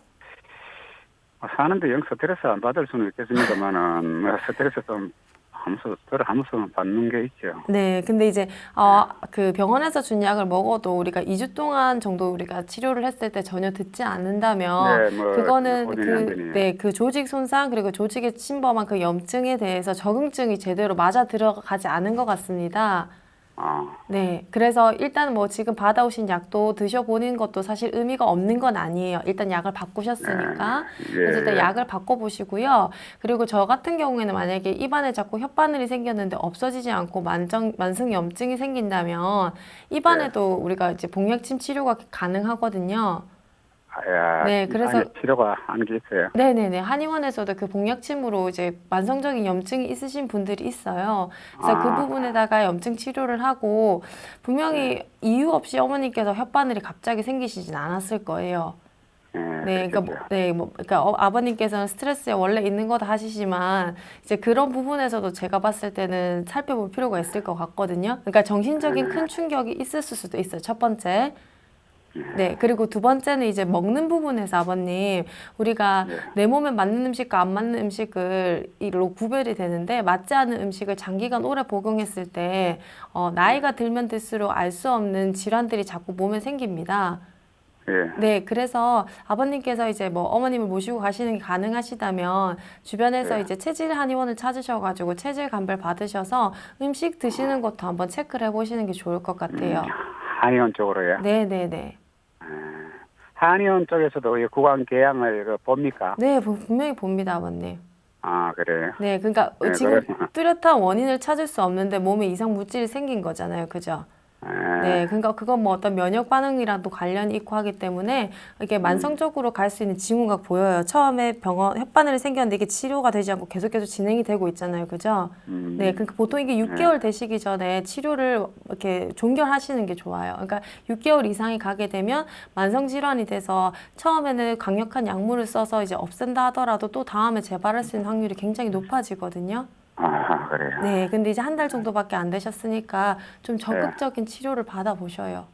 사는데 영 스트레스 안 받을 수는 있겠습니다만은 뭐 스트레스 좀 하면서 받는 게 있죠. 네, 근데 이제 그 병원에서 준 약을 먹어도 우리가 2주 동안 정도 우리가 치료를 했을 때 전혀 듣지 않는다면 네, 뭐 그거는 호전이 안 되니. 그 조직 손상 그리고 조직에 침범한 그 염증에 대해서 적응증이 제대로 맞아 들어가지 않은 것 같습니다. 네, 그래서 일단 뭐 지금 받아오신 약도 드셔보는 것도 사실 의미가 없는 건 아니에요. 일단 약을 바꾸셨으니까. 그래서 일단 약을 바꿔보시고요. 그리고 저 같은 경우에는 만약에 입안에 자꾸 혓바늘이 생겼는데 없어지지 않고 만성 염증이 생긴다면 입안에도 우리가 이제 복약침 치료가 가능하거든요. 네, 그래서 치료가 하는 게 있어요. 네네네. 한의원에서도 그 복약침으로 이제 만성적인 염증이 있으신 분들이 있어요. 그래서 그 부분에다가 염증 치료를 하고 분명히 이유 없이 어머니께서 혓바늘이 갑자기 생기시진 않았을 거예요. 네, 그러니까 아버님께서는 스트레스에 원래 있는 거다 하시지만 이제 그런 부분에서도 제가 봤을 때는 살펴볼 필요가 있을 것 같거든요. 그러니까 정신적인 큰 충격이 있을 수도 있어요. 첫 번째. 네, 그리고 두 번째는 이제 먹는 부분에서 아버님, 우리가 내 몸에 맞는 음식과 안 맞는 음식을로 구별이 되는데 맞지 않은 음식을 장기간 오래 복용했을 때 나이가 들면 들수록 알 수 없는 질환들이 자꾸 몸에 생깁니다. 네, 그래서 아버님께서 이제 뭐 어머님을 모시고 가시는 게 가능하시다면 주변에서 이제 체질 한의원을 찾으셔가지고 체질 감별 받으셔서 음식 드시는 것도 한번 체크를 해보시는 게 좋을 것 같아요. 한의원 쪽으로요? 네네네. 한의원 쪽에서도 이 구강궤양을 봅니까? 네, 분명히 봅니다, 아버님. 그래요? 네, 그러니까 지금 뚜렷한 원인을 찾을 수 없는데 몸에 이상 물질이 생긴 거잖아요, 그죠? 네, 그러니까 그건 뭐 어떤 면역 반응이랑도 관련이 있고 하기 때문에 이게 만성적으로 갈 수 있는 징후가 보여요. 처음에 혓바늘이 생겼는데 이게 치료가 되지 않고 계속 진행이 되고 있잖아요, 그죠? 네, 그러니까 보통 이게 6개월 되시기 전에 치료를 이렇게 종결하시는 게 좋아요. 그러니까 6개월 이상이 가게 되면 만성 질환이 돼서 처음에는 강력한 약물을 써서 이제 없앤다 하더라도 또 다음에 재발할 수 있는 확률이 굉장히 높아지거든요. 그래요? 네, 근데 이제 한 달 정도밖에 안 되셨으니까 좀 적극적인 치료를 받아보셔요.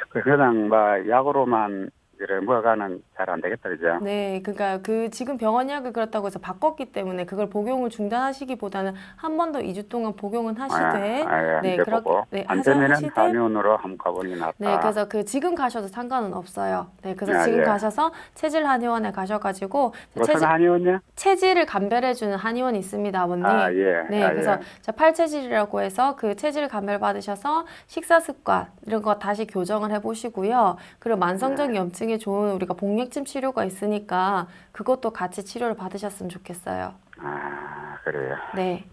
그냥 뭐 약으로만 이래 뭐가는 잘 안 되겠다 그죠? 네, 그러니까 그 지금 병원 약을 그렇다고 해서 바꿨기 때문에 그걸 복용을 중단하시기보다는 한 번 더 2주 동안 복용은 하시되 네, 이제 그렇게 보고 네, 안 되면은 하시되 한의원으로 한번 가보는 게 낫다. 네, 그래서 그 지금 가셔도 상관은 없어요. 네, 그래서 아, 지금 예. 가셔서 체질 한의원에 가셔가지고 무슨 한의원이요? 체질을 감별해주는 한의원이 있습니다, 아버님. 아, 예. 네, 아, 그래서 예. 저 팔체질이라고 해서 그 체질 감별 받으셔서 식사 습관 이런 거 다시 교정을 해보시고요. 그리고 만성적 염증에 좋은 우리가 복약찜 치료가 있으니까 그것도 같이 치료를 받으셨으면 좋겠어요. 아, 그래요. 네,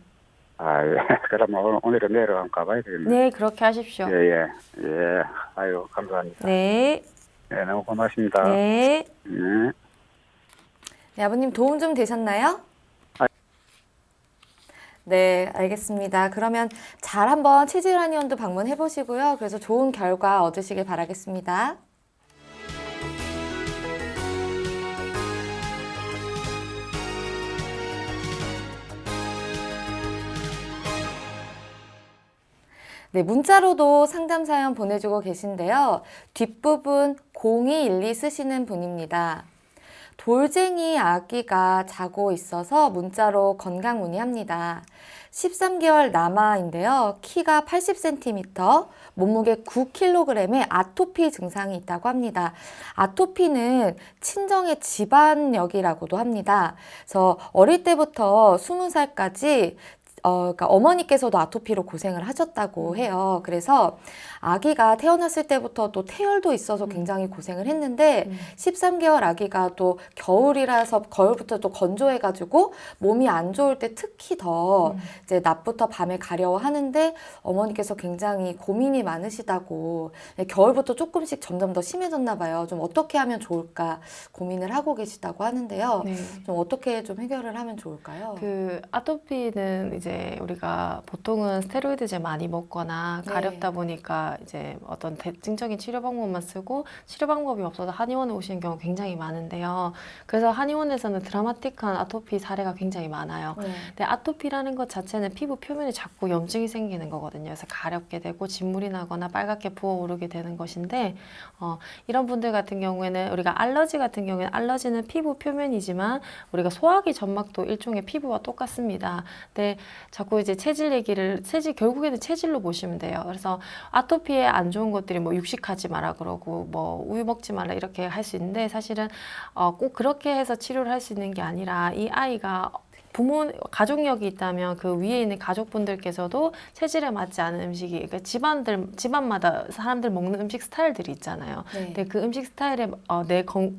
아, 예. 그럼 오늘은 내일 한번 가봐야 되겠네. 네, 그렇게 하십시오. 예, 예. 예. 아유, 감사합니다. 네, 예, 너무 고맙습니다. 네. 네. 네, 아버님 도움 좀 되셨나요? 아. 네, 알겠습니다. 그러면 잘 한번 체질 한의원도 방문해 보시고요. 그래서 좋은 결과 얻으시길 바라겠습니다. 네, 문자로도 상담 사연 보내주고 계신데요. 뒷부분 0212 쓰시는 분입니다. 돌쟁이 아기가 자고 있어서 문자로 건강 문의합니다. 13개월 남아인데요. 키가 80cm, 몸무게 9kg의 아토피 증상이 있다고 합니다. 아토피는 친정의 집안력이라고도 합니다. 그래서 어릴 때부터 20살까지 그러니까 어머니께서도 아토피로 고생을 하셨다고 해요. 그래서 아기가 태어났을 때부터 또 태열도 있어서 굉장히 고생을 했는데 13개월 아기가 또 겨울이라서 겨울부터 또 건조해가지고 몸이 안 좋을 때 특히 더 이제 낮부터 밤에 가려워하는데 어머니께서 굉장히 고민이 많으시다고 겨울부터 조금씩 점점 더 심해졌나 봐요. 좀 어떻게 하면 좋을까 고민을 하고 계시다고 하는데요. 네. 좀 어떻게 좀 해결을 하면 좋을까요? 그 아토피는 이제 우리가 보통은 스테로이드제 많이 먹거나 네. 가렵다 보니까 이제 어떤 대증적인 치료 방법만 쓰고 치료 방법이 없어서 한의원에 오시는 경우 굉장히 많은데요. 그래서 한의원에서는 드라마틱한 아토피 사례가 굉장히 많아요. 네. 근데 아토피라는 것 자체는 피부 표면에 자꾸 염증이 생기는 거거든요. 그래서 가렵게 되고 진물이 나거나 빨갛게 부어오르게 되는 것인데 이런 분들 같은 경우에는 우리가 알러지 같은 경우에는 알러지는 피부 표면이지만 우리가 소화기 점막도 일종의 피부와 똑같습니다. 근데 자꾸 이제 결국에는 체질로 보시면 돼요. 그래서 아토피에 안 좋은 것들이 뭐 육식하지 마라 그러고 뭐 우유 먹지 말라 이렇게 할 수 있는데 사실은 꼭 그렇게 해서 치료를 할 수 있는 게 아니라 이 아이가 가족력이 있다면 그 위에 있는 가족분들께서도 체질에 맞지 않은 음식이, 그러니까 집안마다 사람들 먹는 음식 스타일들이 있잖아요. 네. 근데 그 음식 스타일에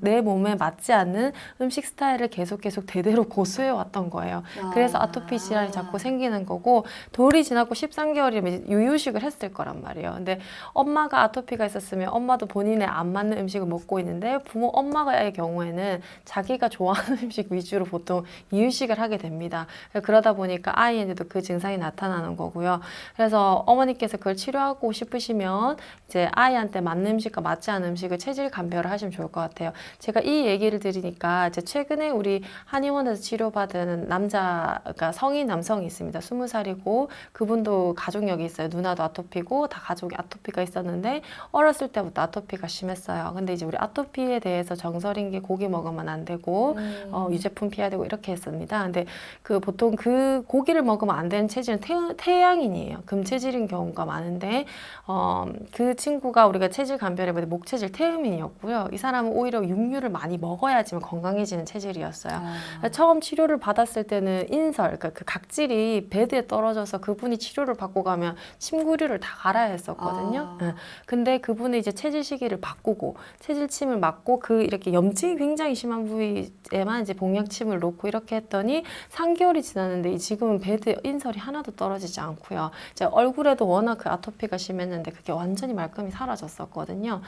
내 몸에 맞지 않는 음식 스타일을 계속 대대로 고수해 왔던 거예요. 그래서 아토피 질환이 자꾸 생기는 거고, 돌이 지나고 13개월이면 유유식을 했을 거란 말이에요. 근데 엄마가 아토피가 있었으면 엄마도 본인에 안 맞는 음식을 먹고 있는데 엄마의 경우에는 자기가 좋아하는 음식 위주로 보통 이유식을 하게 됩니다. 그러다 보니까 아이에게도 그 증상이 나타나는 거고요. 그래서 어머니께서 그걸 치료하고 싶으시면 이제 아이한테 맞는 음식과 맞지 않은 음식을 체질 감별을 하시면 좋을 것 같아요. 제가 이 얘기를 드리니까 이제 최근에 우리 한의원에서 치료받은 그러니까 성인 남성이 있습니다. 20살이고 그분도 가족력이 있어요. 누나도 아토피고 다 가족이 아토피가 있었는데 어렸을 때부터 아토피가 심했어요. 근데 이제 우리 아토피에 대해서 정설인 게 고기 먹으면 안 되고 유제품 피해야 되고 이렇게 했습니다. 근데 보통 그 고기를 먹으면 안 되는 체질은 태양인이에요. 금체질인 경우가 많은데 그 친구가 우리가 체질 감별해볼 때 목체질 태음인이었고요. 이 사람은 오히려 육류를 많이 먹어야지만 건강해지는 체질이었어요. 처음 치료를 받았을 때는 그러니까 그 각질이 배드에 떨어져서 그분이 치료를 받고 가면 침구류를 다 갈아야 했었거든요. 근데 그분이 이제 체질 시기를 바꾸고 체질침을 맞고 이렇게 염증이 굉장히 심한 부위에만 이제 복약침을 놓고 이렇게 했더니 3개월이 지났는데 지금은 배드 인설이 하나도 떨어지지 않고요. 이제 얼굴에도 워낙 그 아토피가 심했는데 그게 완전히 말끔히 사라졌었거든요.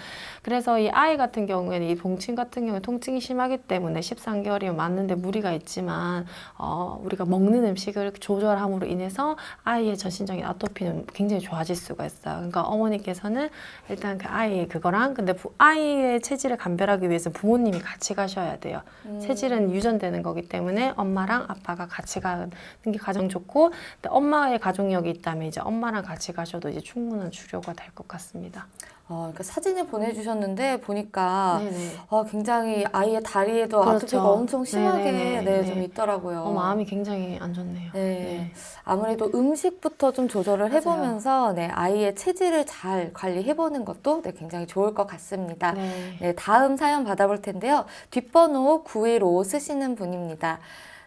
그래서 이 아이 같은 경우에는 이 봉침 같은 경우에 통증이 심하기 때문에 13개월이면 맞는데 무리가 있지만 우리가 먹는 음식을 조절함으로 인해서 아이의 전신적인 아토피는 굉장히 좋아질 수가 있어요. 그러니까 어머니께서는 일단 그 아이의 그거랑 근데 아이의 체질을 감별하기 위해서 부모님이 같이 가셔야 돼요. 체질은 유전되는 거기 때문에 엄마랑 아빠 아빠가 같이 가는 게 가장 좋고, 근데 엄마의 가족력이 있다면 이제 엄마랑 같이 가셔도 이제 충분한 주료가 될 것 같습니다. 그러니까 사진을 보내주셨는데 보니까 네네. 굉장히 아이의 다리에도 그렇죠. 아토피가 엄청 심하게 네네네. 좀 있더라고요. 마음이 굉장히 안 좋네요. 네. 아무래도 음식부터 좀 조절을 해보면서 아이의 체질을 잘 관리해보는 것도 굉장히 좋을 것 같습니다. 네. 다음 사연 받아볼 텐데요. 뒷번호 915 쓰시는 분입니다.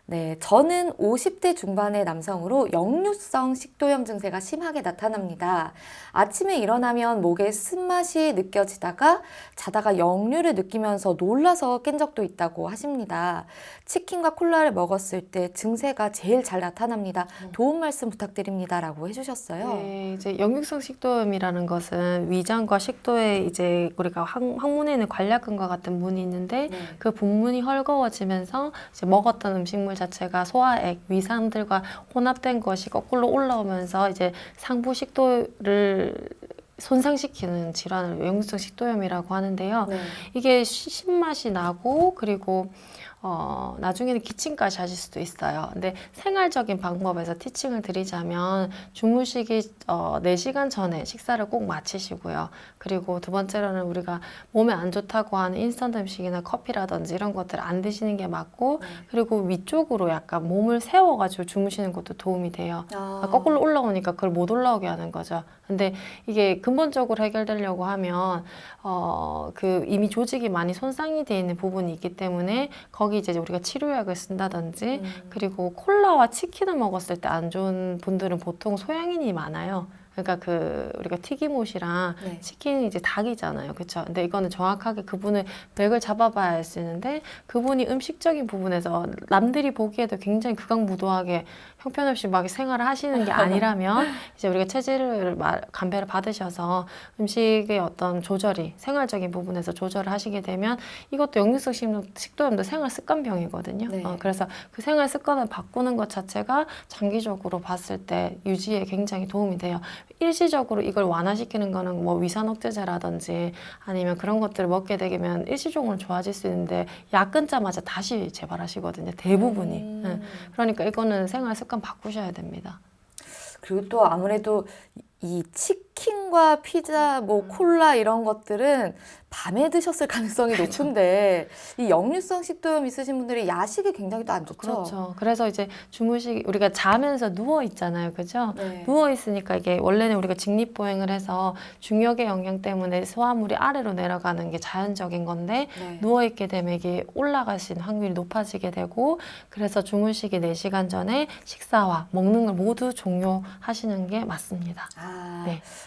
네, 저는 50대 중반의 남성으로 역류성 식도염 증세가 심하게 나타납니다. 아침에 일어나면 목에 쓴맛이 느껴지다가 자다가 역류를 느끼면서 놀라서 깬 적도 있다고 하십니다. 치킨과 콜라를 먹었을 때 증세가 제일 잘 나타납니다. 도움 말씀 부탁드립니다. 라고 해주셨어요. 네, 이제 역류성 식도염이라는 것은 위장과 식도에 이제 우리가 항문에 있는 관략근과 같은 문이 있는데 그 분문이 헐거워지면서 이제 먹었던 음식물 자체가 소화액, 위산들과 혼합된 것이 거꾸로 올라오면서 이제 상부 식도를 손상시키는 질환을 역류성 식도염이라고 하는데요. 이게 신맛이 나고 그리고 나중에는 기침까지 하실 수도 있어요. 근데 생활적인 방법에서 티칭을 드리자면 주무시기 4시간 전에 식사를 꼭 마치시고요. 그리고 두 번째로는 우리가 몸에 안 좋다고 하는 인스턴트 음식이나 커피라든지 이런 것들 안 드시는 게 맞고 그리고 위쪽으로 약간 몸을 세워가지고 주무시는 것도 도움이 돼요. 거꾸로 올라오니까 그걸 못 올라오게 하는 거죠. 근데 이게 근본적으로 해결되려고 하면 그 이미 조직이 많이 손상이 돼 있는 부분이 있기 때문에 거기 이제 우리가 치료약을 쓴다든지 그리고 콜라와 치킨을 먹었을 때 안 좋은 분들은 보통 소양인이 많아요. 그러니까 우리가 튀김옷이랑 치킨이 이제 닭이잖아요. 그렇죠? 근데 이거는 정확하게 그분의 맥을 잡아봐야 할 수 있는데 그분이 음식적인 부분에서 남들이 보기에도 굉장히 극악무도하게 형편없이 막 생활을 하시는 게 아니라면 이제 우리가 체질을 감별을 받으셔서 음식의 어떤 조절이 생활적인 부분에서 조절을 하시게 되면 이것도 역류성 식도염도 생활 습관병이거든요. 그래서 그 생활 습관을 바꾸는 것 자체가 장기적으로 봤을 때 유지에 굉장히 도움이 돼요. 일시적으로 이걸 완화시키는 거는 뭐 위산 억제제라든지 아니면 그런 것들을 먹게 되면 일시적으로 좋아질 수 있는데 약 끊자마자 다시 재발하시거든요. 대부분이. 그러니까 이거는 생활 습관 바꾸셔야 됩니다. 그리고 또 아무래도 이 치킨과 피자, 뭐 콜라 이런 것들은 밤에 드셨을 가능성이 높은데 이 역류성 식도염 있으신 분들이 야식이 굉장히 또 안 좋죠. 그렇죠. 그래서 이제 우리가 자면서 누워 있잖아요, 그죠? 누워 있으니까 이게 원래는 우리가 직립보행을 해서 중력의 영향 때문에 소화물이 아래로 내려가는 게 자연적인 건데 누워 있게 되면 이게 올라갈 수 있는 확률이 높아지게 되고 그래서 주무시기 4시간 전에 식사와 먹는 걸 모두 종료하시는 게 맞습니다.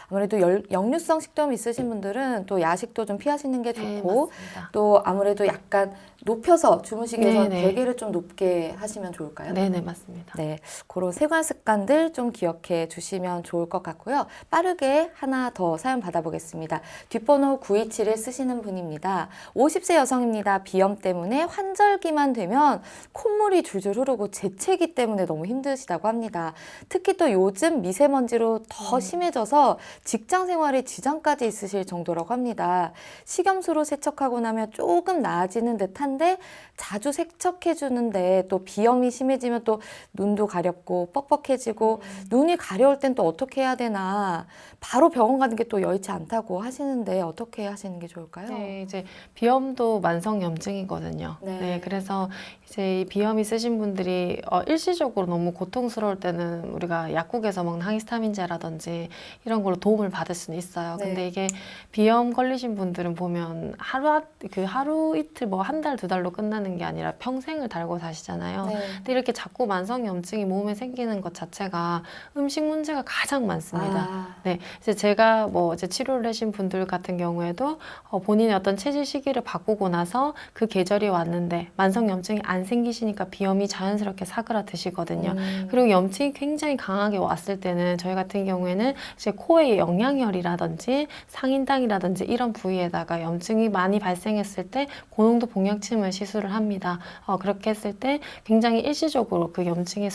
아무래도 역류성 식도염 있으신 분들은 또 야식도 좀 피하시는 게 좋고 맞습니다. 또 아무래도 약간 높여서 주무시기 위해서 네네. 베개를 좀 높게 하시면 좋을까요? 네네, 맞습니다. 네, 그런 생활 습관들 좀 기억해 주시면 좋을 것 같고요. 빠르게 하나 더 사연 받아보겠습니다. 뒷번호 927을 쓰시는 분입니다. 50세 여성입니다. 비염 때문에 환절기만 되면 콧물이 줄줄 흐르고 재채기 때문에 너무 힘드시다고 합니다. 특히 또 요즘 미세먼지로 더 심해져서 직장 생활에 지장까지 있으실 정도라고 합니다. 식염수로 세척하고 나면 조금 나아지는 듯한데 자주 세척해 주는데 또 비염이 심해지면 또 눈도 가렵고 뻑뻑해지고 눈이 가려울 땐 또 어떻게 해야 되나 바로 병원 가는 게 또 여의치 않다고 하시는데 어떻게 하시는 게 좋을까요? 네, 이제 비염도 만성염증이거든요. 네, 그래서 이제 이 비염 있으신 분들이 일시적으로 너무 고통스러울 때는 우리가 약국에서 먹는 항히스타민제라든지 이런 걸로 도움을 받을 수는 있어요. 근데 이게 비염 걸리신 분들은 보면 하루 이틀 뭐 한 달, 2달로 끝나는 게 아니라 평생을 달고 사시잖아요. 근데 이렇게 자꾸 만성염증이 몸에 생기는 것 자체가 음식 문제가 가장 많습니다. 네, 이제 제가 뭐 이제 치료를 하신 분들 같은 경우에도 본인의 어떤 체질 시기를 바꾸고 나서 그 계절이 왔는데 만성염증이 안 생기시니까 비염이 자연스럽게 사그라드시거든요. 그리고 염증이 굉장히 강하게 왔을 때는 저희 같은 경우에는 이제 코의 영양혈이라든지 상인당이라든지 이런 부위에다가 염증이 많이 발생했을 때 고농도 복약침을 시술을 합니다. 그렇게 했을 때 굉장히 일시적으로 그 염증의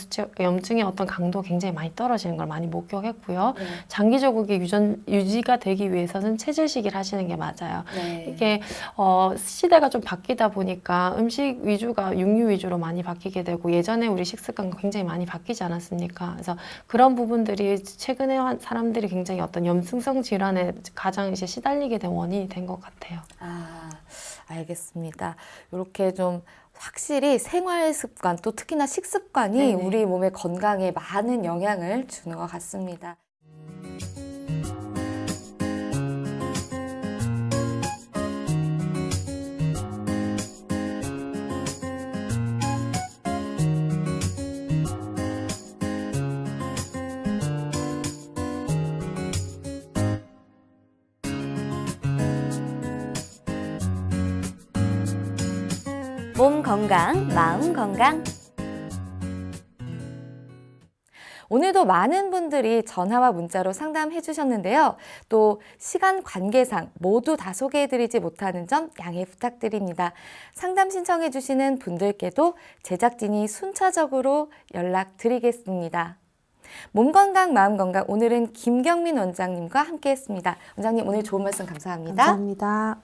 어떤 강도가 굉장히 많이 떨어지는 걸 많이 목격했고요. 네. 장기적으로 유지가 되기 위해서는 체질식을 하시는 게 맞아요. 네. 이게 시대가 좀 바뀌다 보니까 음식 위주가 육류 위주로 많이 바뀌게 되고 예전에 우리 식습관과 굉장히 많이 바뀌지 않았습니까? 그래서 그런 부분들이 최근에 사람들이 굉장히 어떤 염증성 질환에 가장 이제 시달리게 된 원인이 된 것 같아요. 알겠습니다. 이렇게 좀 확실히 생활 습관 또 특히나 식습관이 네네. 우리 몸의 건강에 많은 영향을 주는 것 같습니다. 몸 건강, 마음 건강. 오늘도 많은 분들이 전화와 문자로 상담해 주셨는데요. 또 시간 관계상 모두 다 소개해드리지 못하는 점 양해 부탁드립니다. 상담 신청해 주시는 분들께도 제작진이 순차적으로 연락드리겠습니다. 몸 건강, 마음 건강, 오늘은 김경민 원장님과 함께했습니다. 원장님 오늘 좋은 말씀 감사합니다. 감사합니다.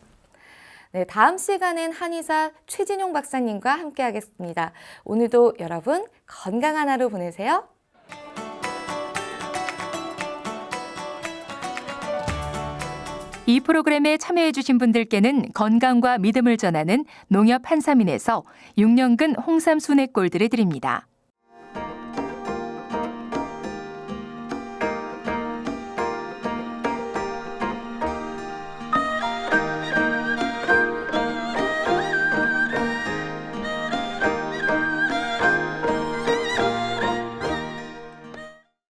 네, 다음 시간엔 한의사 최진용 박사님과 함께하겠습니다. 오늘도 여러분 건강한 하루 보내세요. 이 프로그램에 참여해주신 분들께는 건강과 믿음을 전하는 농협 한삼인에서 6년근 홍삼 순액골드를 드립니다.